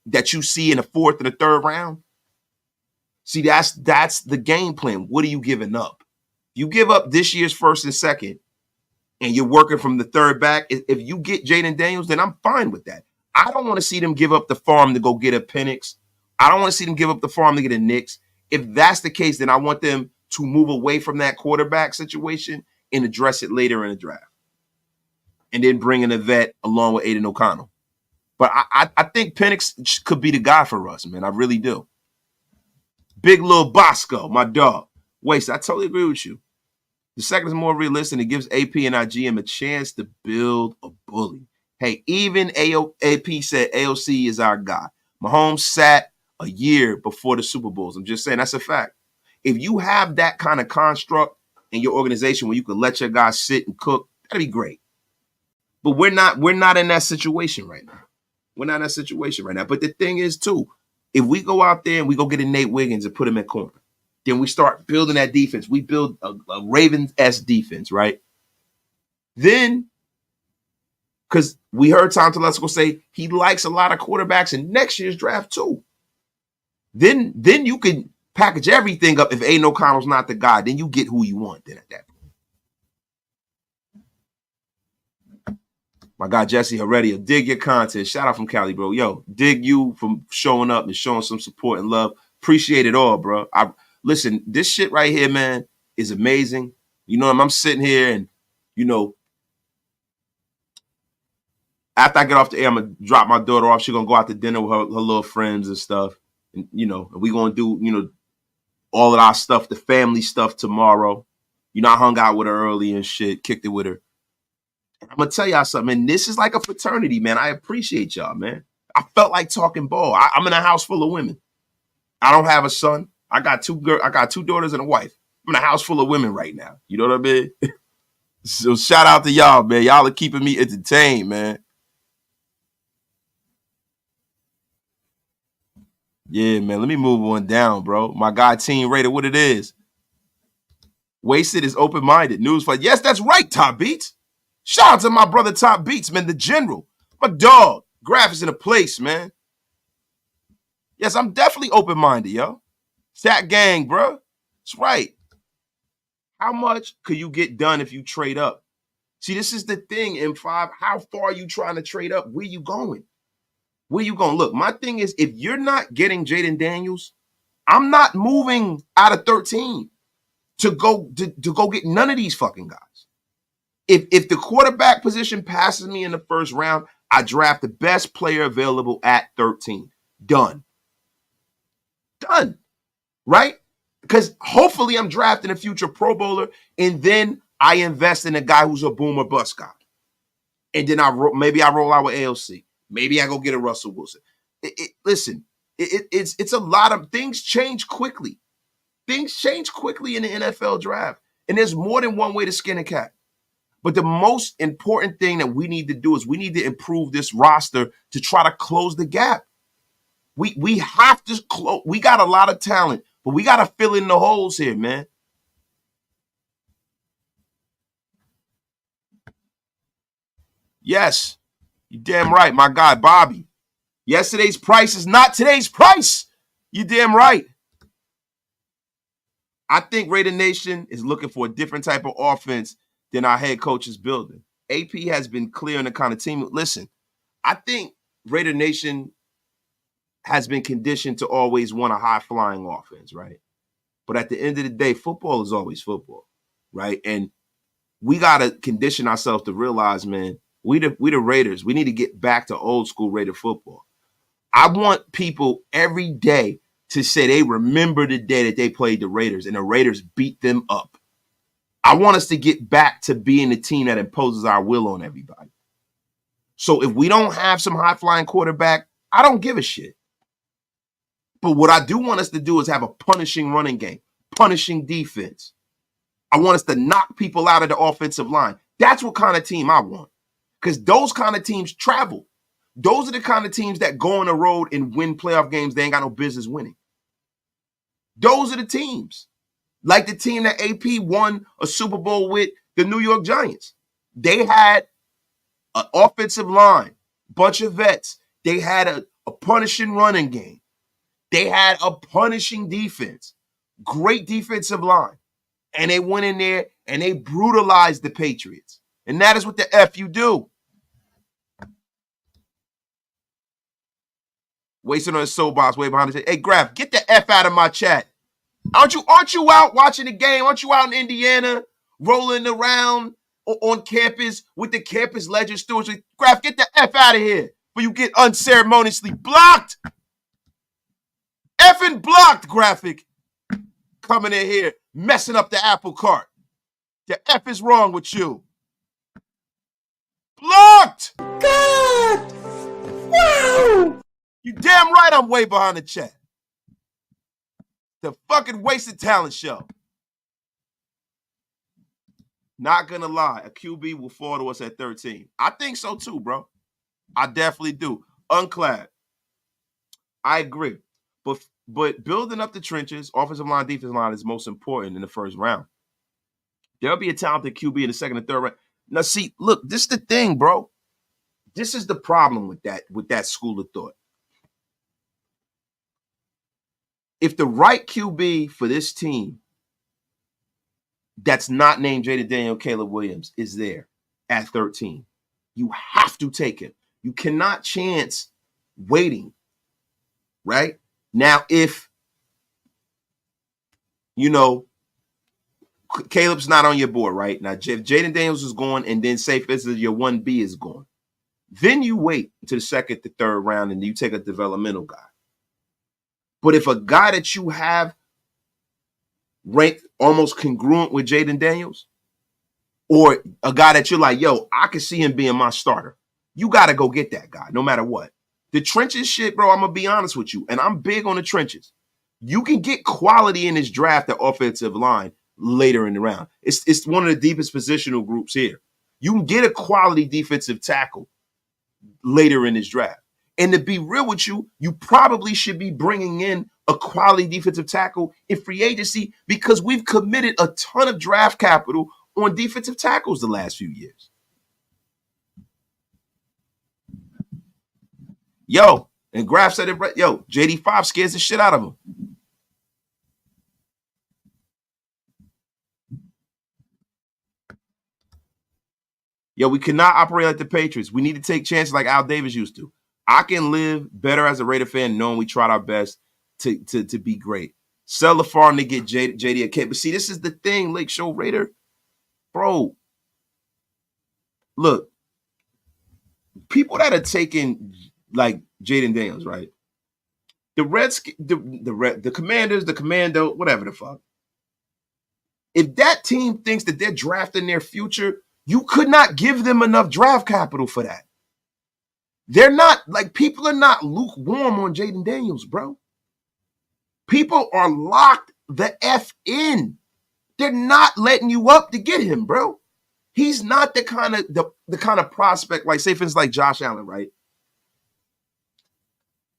that you see in the 4th and the 3rd round? See, that's the game plan. What are you giving up? You give up this year's 1st and 2nd, and you're working from the 3rd back. If you get Jaden Daniels, then I'm fine with that. I don't want to see them give up the farm to go get a Penix. I don't want to see them give up the farm to get a Nix. If that's the case, then I want them to move away from that quarterback situation and address it later in the draft. And then bring in a vet along with Aiden O'Connell. But I think Penix could be the guy for us, man. I really do. Big Lil Bosco, my dog. Waste, I totally agree with you. The second is more realistic. It gives AP and IGM a chance to build a bully. Hey, even AP said AOC is our guy. Mahomes sat a year before the Super Bowls. I'm just saying that's a fact. If you have that kind of construct in your organization where you can let your guys sit and cook, that'd be great. But we're not in that situation right now. We're not in that situation right now. But the thing is, too, if we go out there and we go get a Nate Wiggins and put him at corner, then we start building that defense. We build a Ravens-esque defense, right? Then, because we heard Tom Telesco say he likes a lot of quarterbacks in next year's draft, too. Then you can package everything up if Aiden O'Connell's not the guy. Then you get who you want then at that point. My guy Jesse Heredia, dig your content. Shout out from Cali, bro. Yo, dig you from showing up and showing some support and love. Appreciate it all, bro. Listen, this shit right here, man, is amazing. You know, I'm sitting here and, you know, after I get off the air, I'm going to drop my daughter off. She's going to go out to dinner with her little friends and stuff. And, you know, we're going to do, you know, all of our stuff, the family stuff tomorrow. You know, I hung out with her early and shit, kicked it with her. I'm going to tell y'all something, man. This is like a fraternity, man. I appreciate y'all, man. I felt like talking ball. I'm in a house full of women. I don't have a son. I got two daughters and a wife. I'm in a house full of women right now. You know what I mean? So shout out to y'all, man. Y'all are keeping me entertained, man. Yeah, man. Let me move on down, bro. My guy, Team Raider, what it is. Wasted is open-minded. Newsflash. Yes, that's right, Top Beats. Shout out to my brother Top Beats, man, the general. My dog. Graphics in a place, man. Yes, I'm definitely open-minded, yo. Stat gang, bro. That's right. How much could you get done if you trade up? See, this is the thing, M5. How far are you trying to trade up? Where you going? Where you going? Look, my thing is, if you're not getting Jaden Daniels, I'm not moving out of 13 to go get none of these fucking guys. If the quarterback position passes me in the first round, I draft the best player available at 13. Done. Right? Because hopefully I'm drafting a future Pro Bowler, and then I invest in a guy who's a boom or bust guy. And then maybe I roll out with AOC. Maybe I go get a Russell Wilson. Listen, it's a lot of things change quickly. Things change quickly in the NFL draft. And there's more than one way to skin a cat. But the most important thing that we need to do is we need to improve this roster to try to close the gap. We have to close. We got a lot of talent, but we got to fill in the holes here, man. Yes, you damn right, my guy, Bobby. Yesterday's price is not today's price. You damn right. I think Raider Nation is looking for a different type of offense than our head coach is building. AP has been clear on the kind of team. Listen, I think Raider Nation has been conditioned to always want a high-flying offense, right? But at the end of the day, football is always football, right? And we got to condition ourselves to realize, man, we the Raiders. We need to get back to old school Raider football. I want people every day to say they remember the day that they played the Raiders and the Raiders beat them up. I want us to get back to being the team that imposes our will on everybody. So if we don't have some high-flying quarterback, I don't give a shit. But what I do want us to do is have a punishing running game, punishing defense. I want us to knock people out of the offensive line. That's what kind of team I want. Because those kind of teams travel. Those are the kind of teams that go on the road and win playoff games they ain't got no business winning. Those are the teams. Like the team that AP won a Super Bowl with, the New York Giants. They had an offensive line, bunch of vets. They had a punishing running game. They had a punishing defense. Great defensive line. And they went in there and they brutalized the Patriots. And that is what the F you do. Wasting on his soapbox way behind the Hey, Graf, get the F out of my chat. Aren't you out watching the game? Aren't you out in Indiana rolling around on campus with the campus legend stewards? Graf, get the F out of here. but you get unceremoniously blocked. Effing blocked, graphic. Coming in here, messing up the apple cart. The F is wrong with you. Blocked! God! Wow! You damn right I'm way behind the chat. The fucking wasted talent show. Not gonna lie, a QB will fall to us at 13. I think so too, bro. I definitely do. Unclad. I agree. But building up the trenches, offensive line, defensive line is most important in the first round. There'll be a talented QB in the second and third round. Now, see, look, this is the thing, bro. This is the problem with that school of thought. If the right QB for this team that's not named Jaden Daniel, Caleb Williams is there at 13, you have to take him. You cannot chance waiting, right? Now, if, Caleb's not on your board, right? Now, if Jaden Daniels is gone and then say, for instance, your 1B is gone, then you wait to the second to third round and you take a developmental guy. But if a guy that you have ranked almost congruent with Jaden Daniels, or a guy that you're like, yo, I can see him being my starter, you got to go get that guy no matter what. The trenches shit, bro, I'm going to be honest with you, and I'm big on the trenches. You can get quality in this draft at offensive line later in the round. It's one of the deepest positional groups here. You can get a quality defensive tackle later in this draft. And to be real with you, you probably should be bringing in a quality defensive tackle in free agency because we've committed a ton of draft capital on defensive tackles the last few years. Yo, and Graf said it right. Yo, JD5 scares the shit out of him. Yo, we cannot operate like the Patriots. We need to take chances like Al Davis used to. I can live better as a Raider fan knowing we tried our best to be great. Sell the farm to get JD a kid. But see, this is the thing, Lake Show Raider. Bro, look, people that are taking like Jaden Daniels, right? The the Commanders, the Commando, whatever the fuck. If that team thinks that they're drafting their future, you could not give them enough draft capital for that. They're not, like, people are not lukewarm on Jaden Daniels, bro. People are locked the F in. They're not letting you up to get him, bro. He's not the kind of prospect, like, say, for instance, like Josh Allen, right?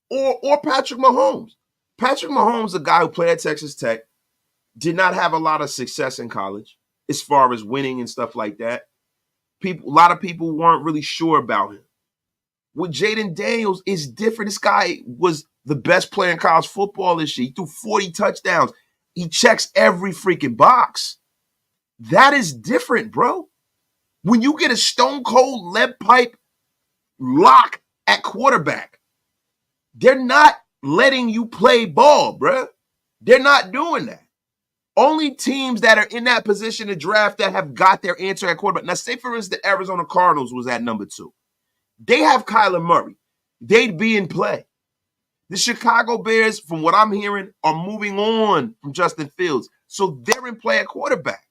Or Patrick Mahomes. Patrick Mahomes, a guy who played at Texas Tech, did not have a lot of success in college as far as winning and stuff like that. A lot of people weren't really sure about him. With Jaden Daniels, it's different. This guy was the best player in college football this year. He threw 40 touchdowns. He checks every freaking box. That is different, bro. When you get a stone cold lead pipe lock at quarterback, they're not letting you play ball, bro. They're not doing that. Only teams that are in that position to draft that have got their answer at quarterback. Now, say, for instance, the Arizona Cardinals was at number 2. They have Kyler Murray. They'd be in play. The Chicago Bears, from what I'm hearing, are moving on from Justin Fields. So they're in play at quarterback.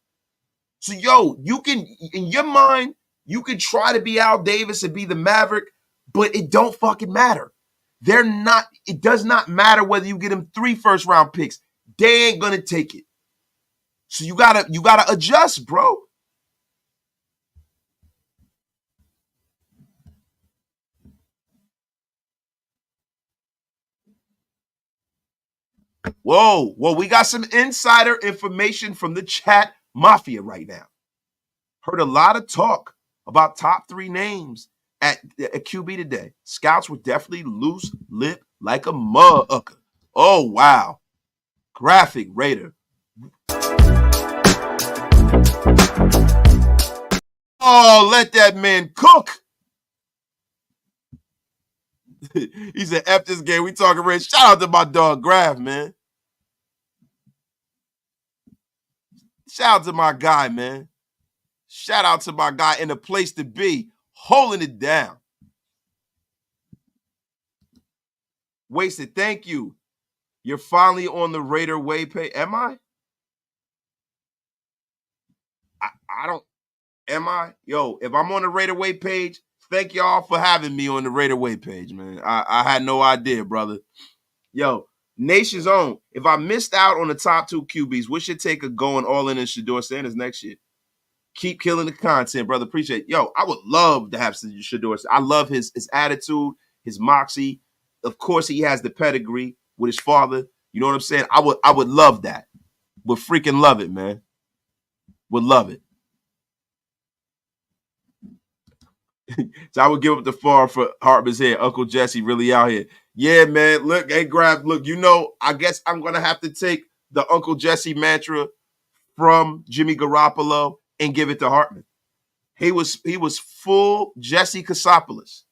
So, yo, you can, in your mind, you can try to be Al Davis and be the Maverick, but it don't fucking matter. They're not, it does not matter whether you get them 3 first-round picks. They ain't gonna take it. So you gotta adjust, bro. Whoa, we got some insider information from the chat mafia right now. Heard a lot of talk about top 3 names at QB today. Scouts were definitely loose lip like a motherfucker. Oh, wow. Graphic Raider. Oh, let that man cook. He said, F this game. We talking Red. Shout out to my dog Graph, man. Shout out to my guy, man. Shout out to my guy in the place to be, holding it down. Wasted, thank you. You're finally on the Raider Way page. Am I? I don't. Am I? Yo, if I'm on the Raider Way page, thank y'all for having me on the Raider Way page, man. I had no idea, brother. Yo, Nation's Own. If I missed out on the top 2 QBs, what should take a going all in Shedeur Sanders next year? Keep killing the content, brother. Appreciate it. Yo, I would love to have Shedeur. I love his attitude, his moxie. Of course, he has the pedigree with his father. You know what I'm saying? I would love that. Would freaking love it, man. Would love it. So I would give up the farm for Hartman's head. Uncle Jesse really out here. Yeah, man. Look, hey, look, I guess I'm gonna have to take the Uncle Jesse mantra from Jimmy Garoppolo and give it to Hartman. He was full Jesse Kasopoulos.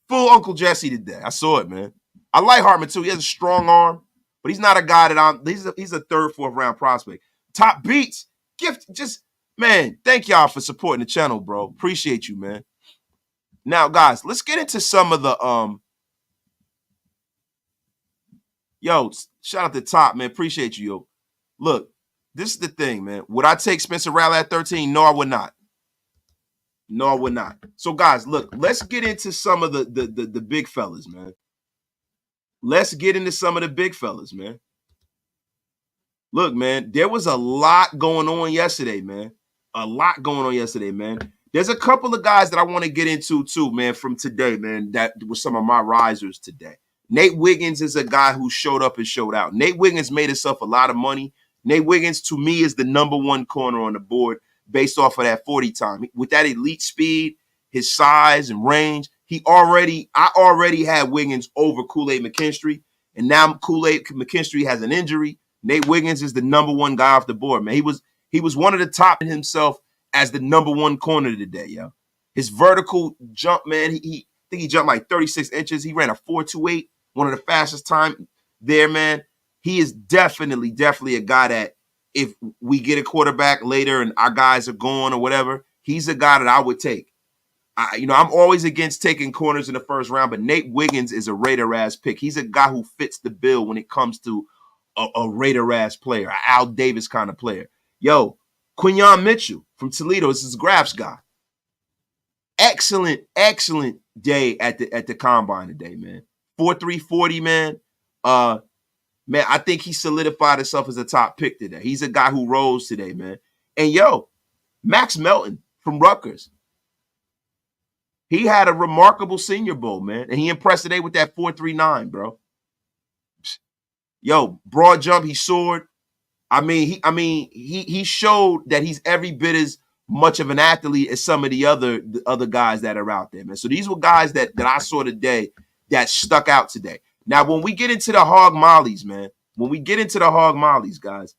Full Uncle Jesse today. I saw it, man. I like Hartman too. He has a strong arm, but he's not a guy that he's a third, fourth round prospect. Top beats. Man, thank y'all for supporting the channel, bro. Appreciate you, man. Now, guys, let's get into some of the yo, shout out to Top, man. Appreciate you, yo. Look, this is the thing, man. Would I take Spencer Rattler at 13? No, I would not. No, I would not. So, guys, look, let's get into some of the big fellas, man. Let's get into some of the big fellas, man. Look, man, there was a lot going on yesterday, man. A lot going on yesterday, man. There's a couple of guys that I want to get into too, man, from today, man. That was some of my risers today. Nate Wiggins is a guy who showed up and showed out. Nate Wiggins made himself a lot of money. Nate Wiggins, to me, is the number 1 corner on the board based off of that 40 time. With that elite speed, his size and range, I already had Wiggins over Kool-Aid McKinstry, and now Kool-Aid McKinstry has an injury. Nate Wiggins is the number 1 guy off the board, man. He was one of the top in himself as the number 1 corner today, yo. His vertical jump, man, I think he jumped like 36 inches. He ran a 4.28, one of the fastest time there, man. He is definitely a guy that if we get a quarterback later and our guys are gone or whatever, he's a guy that I would take. I'm always against taking corners in the first round, but Nate Wiggins is a Raider-ass pick. He's a guy who fits the bill when it comes to a Raider-ass player, an Al Davis kind of player. Yo, Quinyon Mitchell from Toledo is his Graphs guy. Excellent day at the combine today, man. 4.340, man. Man, I think he solidified himself as a top pick today. He's a guy who rose today, man. And yo, Max Melton from Rutgers. He had a remarkable Senior Bowl, man. And he impressed today with that 4.39, bro. Yo, broad jump, he soared. He showed that he's every bit as much of an athlete as some of the other guys that are out there, man. So these were guys that I saw today that stuck out today. Now, when we get into the hog mollies, man, guys,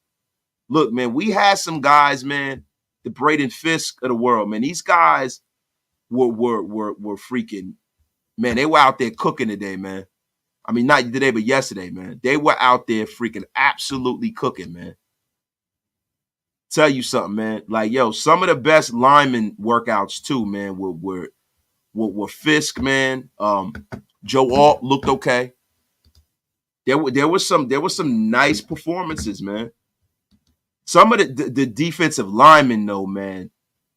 look, man, we had some guys, man, the Braden Fisk of the world, man. These guys were freaking, man, they were out there cooking today, man. I mean, not today, but yesterday, man. They were out there freaking absolutely cooking, man. Tell you something, man. Like, yo, some of the best lineman workouts too, man, were Fisk, man. Joe Alt looked okay. There was some nice performances, man. Some of the defensive linemen, though, man.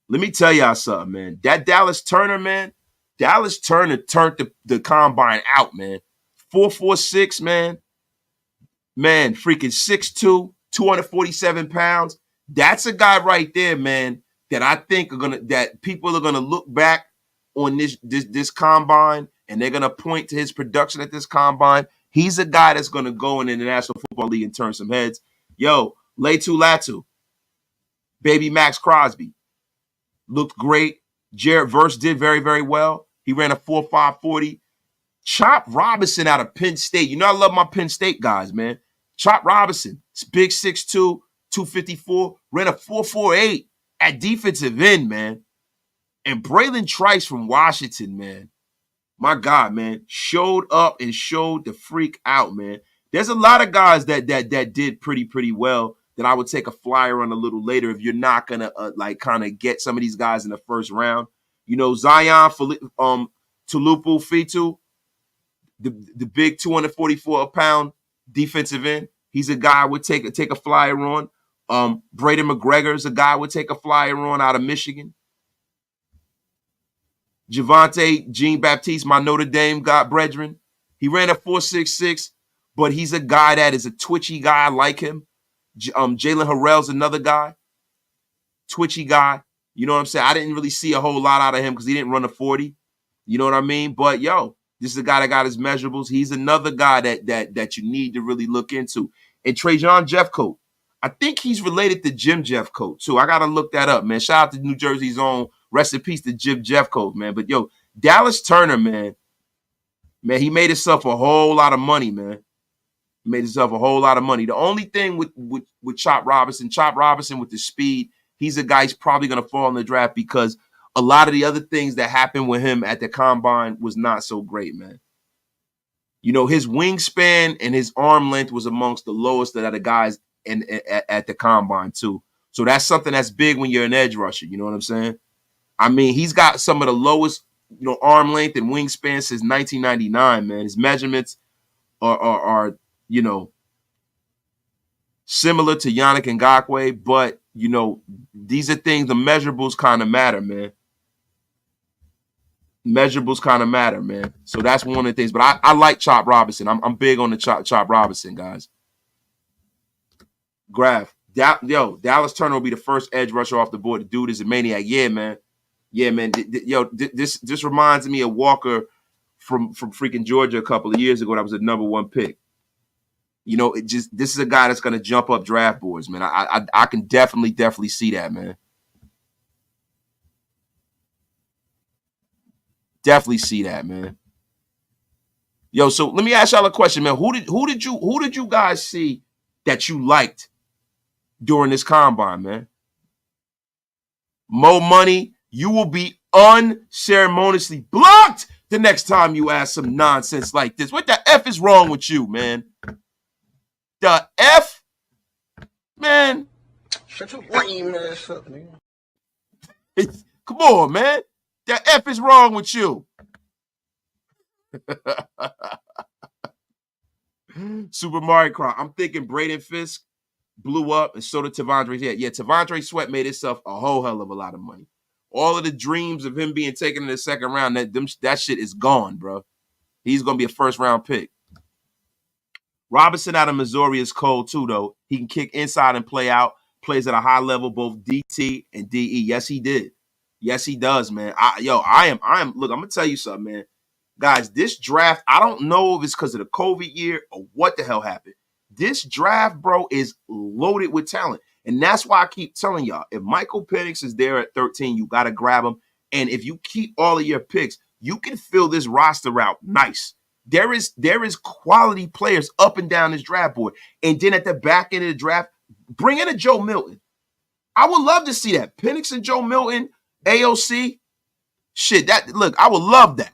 Let me tell y'all something, man. That Dallas Turner, man. Dallas Turner turned the combine out, man. 4.46, man. Man, freaking 6'2", 247 pounds. That's a guy right there, man, that I think that people are gonna look back on this combine and they're gonna point to his production at this combine. He's a guy that's gonna go in the National Football League and turn some heads. Yo, Latu Latu, baby Max Crosby, looked great. Jared Verse did very, very well. He ran a 4.540. Chop Robinson out of Penn State. You know I love my Penn State guys, man. Chop Robinson, it's big 6'2", 254, ran a 4.48 at defensive end, man. And Braylon Trice from Washington, man. My God, man, showed up and showed the freak out, man. There's a lot of guys that did pretty well that I would take a flyer on a little later if you're not gonna kind of get some of these guys in the first round. You know, Zion Tulupu Fitu, the big 244-pound defensive end. He's a guy I would take a flyer on. Braden McGregor is a guy I would take a flyer on out of Michigan. Javante Jean-Baptiste, my Notre Dame brethren. He ran a 4.66, but he's a guy that is a twitchy guy. I like him. Jalen Harrell's another guy, twitchy guy. You know what I'm saying? I didn't really see a whole lot out of him because he didn't run a 40. You know what I mean? But yo, this is a guy that got his measurables. He's another guy that you need to really look into. And Trajan Jeffcoat, I think he's related to Jim Jeffcoat too. I gotta look that up, man. Shout out to New Jersey's own. Rest in peace to Jim Jeffcoat, man. But yo, Dallas Turner, man, he made himself a whole lot of money, man. He made himself a whole lot of money. The only thing with Chop Robinson with the speed, he's a guy who's probably gonna fall in the draft because a lot of the other things that happened with him at the combine was not so great, man. You know, his wingspan and his arm length was amongst the lowest of the guys at the combine too. So that's something that's big when you're an edge rusher. You know what I'm saying? I mean, he's got some of the lowest, arm length and wingspan since 1999, man. His measurements are similar to Yannick Ngakoue, but, these are things, the measurables kind of matter, man. Measurables kind of matter, man. So that's one of the things. But I like Chop Robinson. I'm big on the Chop Robinson, guys. Graph. Dallas Turner will be the first edge rusher off the board. The dude is a maniac. Yeah, man. Yeah, man. This reminds me of Walker from freaking Georgia a couple of years ago. That was the number 1 pick. This is a guy that's going to jump up draft boards, man. I can definitely see that, man. Definitely see that, man. Yo, so let me ask y'all a question, man. Who did you guys see that you liked during this combine, man? Mo Money, you will be unceremoniously blocked the next time you ask some nonsense like this. What the F is wrong with you, man? The F? Man. Shut your lame ass up, nigga. Come on, man. The F is wrong with you. Super Mario Kart. I'm thinking Braden Fisk blew up, and so did Tavondre. Yeah, Tavondre Sweat made himself a whole hell of a lot of money. All of the dreams of him being taken in the second round, that shit is gone, bro. He's going to be a first-round pick. Robinson out of Missouri is cold, too, though. He can kick inside and play out, plays at a high level, both DT and DE. Yes, he did. Yes, he does, man. Look, I'm going to tell you something, man. Guys, this draft, I don't know if it's because of the COVID year or what the hell happened. This draft, bro, is loaded with talent. And that's why I keep telling y'all, if Michael Penix is there at 13, you got to grab him. And if you keep all of your picks, you can fill this roster out nice. There is quality players up and down this draft board. And then at the back end of the draft, bring in a Joe Milton. I would love to see that. Penix and Joe Milton, AOC. Shit, I would love that.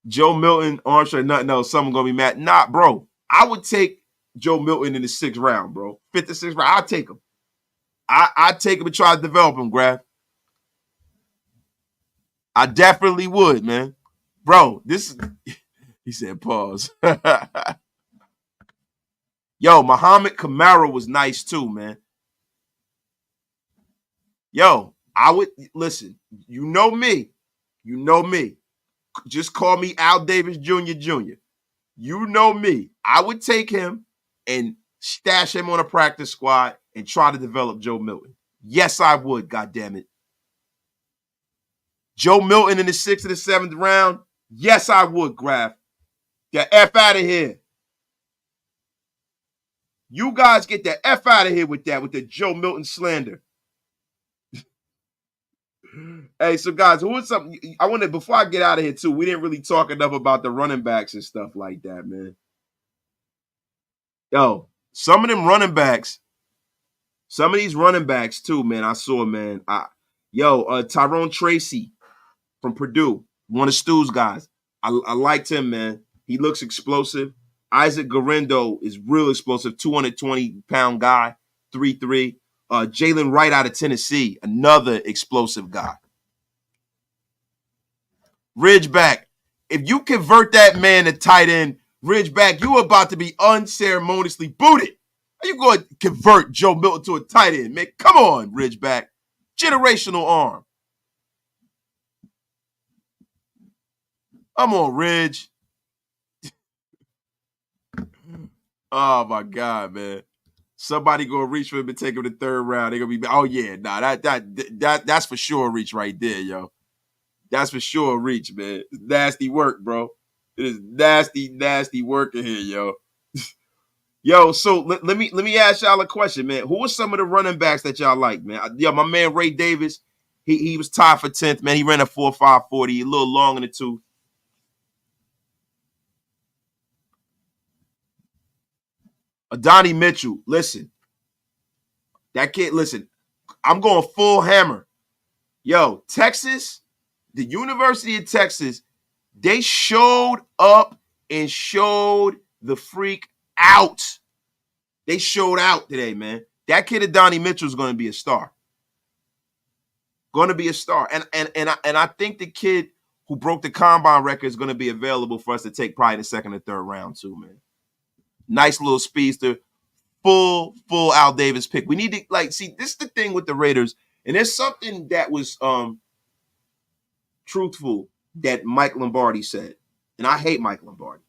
Joe Milton, Armstrong, nothing else. Someone going to be mad. Nah, bro. I would take Joe Milton in the 6th round, bro. 5th or 6th round. I'll take him. I'd take him and try to develop him, Graf. I definitely would, man. Bro, he said pause. Yo, Muhammad Kamara was nice too, man. Yo, listen, you know me. Just call me Al Davis Jr. You know me. I would take him and stash him on a practice squad and try to develop Joe Milton. Yes, I would, goddammit. Joe Milton in the 6th or the 7th round? Yes, I would, Graf. Get F out of here. You guys get the F out of here with the Joe Milton slander. Hey, so guys, who is something I want to, before I get out of here too, we didn't really talk enough about the running backs and stuff like that, man. Yo, some of these running backs too, man, I saw, man. Tyrone Tracy from Purdue, one of Stu's guys. I liked him, man. He looks explosive. Isaac Garendo is real explosive, 220-pound guy, 3'3". Jalen Wright out of Tennessee, another explosive guy. Ridgeback. If you convert that man to tight end, Ridgeback, you about to be unceremoniously booted. How you going to convert Joe Milton to a tight end, man? Come on, Ridgeback. Generational arm. Come on, Ridge. Oh my God, man. Somebody gonna reach for him and take him to the third round. They're gonna be, oh yeah, nah, that's for sure a reach right there, yo. That's for sure a reach, man. It's nasty work, bro. It is nasty, nasty work in here, yo. Yo, so let me ask y'all a question, man. Who are some of the running backs that y'all like, man? Yeah, my man Ray Davis, he was tied for 10th, man. He ran a 4.5 40, a little long in the tooth. Adonai Mitchell, listen. That kid, listen, I'm going full hammer. Yo, Texas, the University of Texas, they showed up and showed the freak out. They showed out today, man. That kid Adonai Mitchell is going to be a star. Going to be a star. And I think the kid who broke the combine record is going to be available for us to take probably in the second or third round too, man. Nice little speedster. Full Al Davis pick. We need to, see, this is the thing with the Raiders. And there's something that was truthful that Mike Lombardi said. And I hate Mike Lombardi.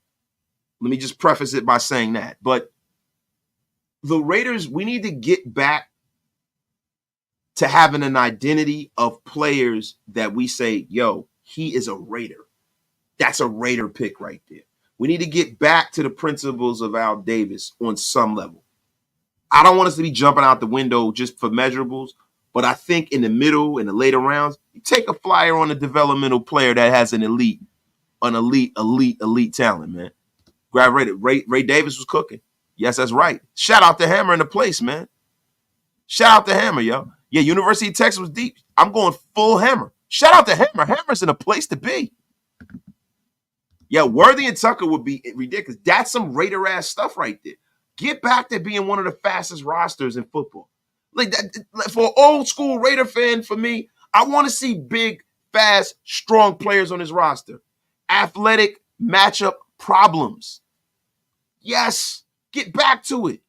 Let me just preface it by saying that. But the Raiders, we need to get back to having an identity of players that we say, yo, he is a Raider. That's a Raider pick right there. We need to get back to the principles of Al Davis on some level. I don't want us to be jumping out the window just for measurables, but I think in the middle, in the later rounds, you take a flyer on a developmental player that has an elite talent, man. Grab Ray Davis was cooking. Yes, that's right. Shout out to Hammer in the place, man. Shout out to Hammer, yo. Yeah, University of Texas was deep. I'm going full Hammer. Shout out to Hammer. Hammer's in a place to be. Yeah, Worthy and Tucker would be ridiculous. That's some Raider-ass stuff right there. Get back to being one of the fastest rosters in football. Like that, for an old school Raider fan, for me, I want to see big, fast, strong players on his roster. Athletic matchup problems. Yes, get back to it.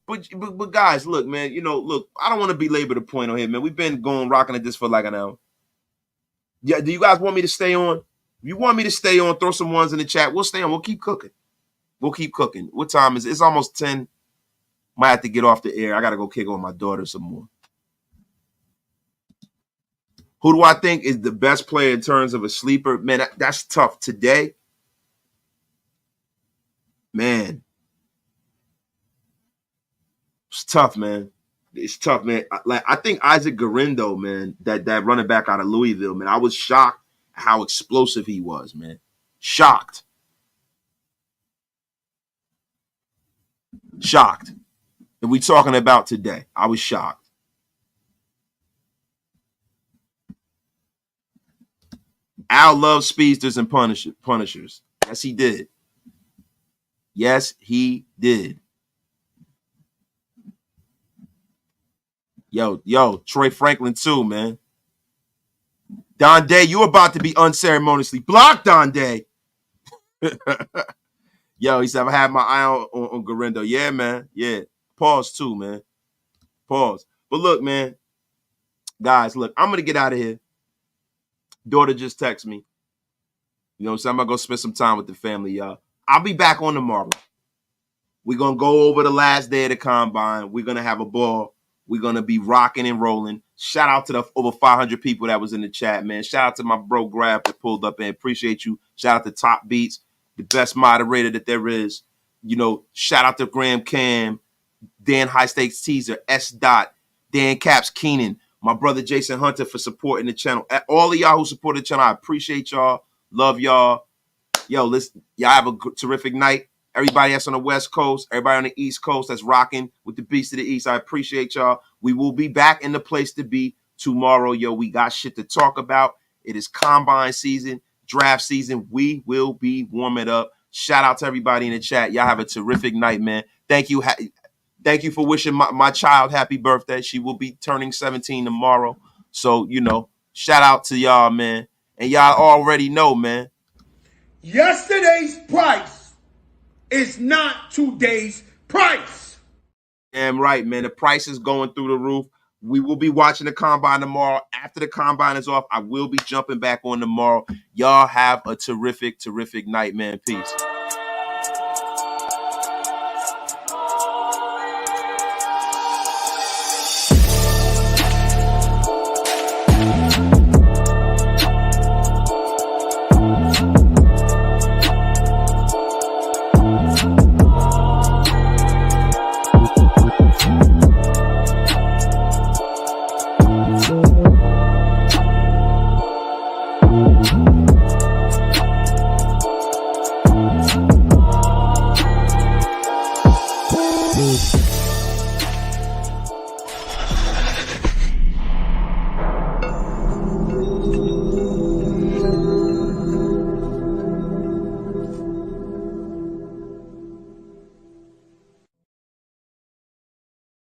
But guys, look, man, I don't want to belabor the point on here, man. We've been rocking at this for like an hour. Yeah, do you guys want me to stay on? If you want me to stay on, throw some ones in the chat. We'll stay on. We'll keep cooking. What time is it? It's almost 10. Might have to get off the air. I got to go kick on my daughter some more. Who do I think is the best player in terms of a sleeper? Man, that's tough. Today, man, it's tough, man. It's tough, man. I think Isaac Garendo, man, that running back out of Louisville, man, I was shocked how explosive he was, man. Shocked. And we talking about today. I was shocked. Al loves speedsters and punishers. Yes, he did. Yes, he did. Yo, Troy Franklin too, man. Don Day, you about to be unceremoniously blocked, Don Day. Yo, he said, I had my eye on Garendo. Yeah, man. Yeah. Pause too, man. Pause. But look, man. Guys, look, I'm going to get out of here. Daughter just texted me. You know what I'm saying? I'm going to go spend some time with the family, y'all. I'll be back on tomorrow. We're going to go over the last day of the combine. We're going to have a ball. We're going to be rocking and rolling. Shout out to the over 500 people that was in the chat, man. Shout out to my bro Grab that pulled up in. Appreciate you. Shout out to Top Beats, the best moderator that there is. Shout out to Graham Cam, Dan High Stakes Teaser, S. Dot, Dan Caps Keenan, my brother Jason Hunter for supporting the channel. All of y'all who supported the channel, I appreciate y'all. Love y'all. Yo, listen, y'all have a terrific night. Everybody that's on the West Coast, everybody on the East Coast that's rocking with the Beast of the East, I appreciate y'all. We will be back in the place to be tomorrow. Yo, we got shit to talk about. It is combine season, draft season. We will be warming up. Shout out to everybody in the chat. Y'all have a terrific night, man. Thank you. Thank you for wishing my child happy birthday. She will be turning 17 tomorrow. So, Shout out to y'all, man. And y'all already know, man. Yesterday's price is not today's price. Damn right, man. The price is going through the roof. We will be watching the combine tomorrow. After the combine is off, I will be jumping back on tomorrow. Y'all have a terrific, terrific night, man. Peace.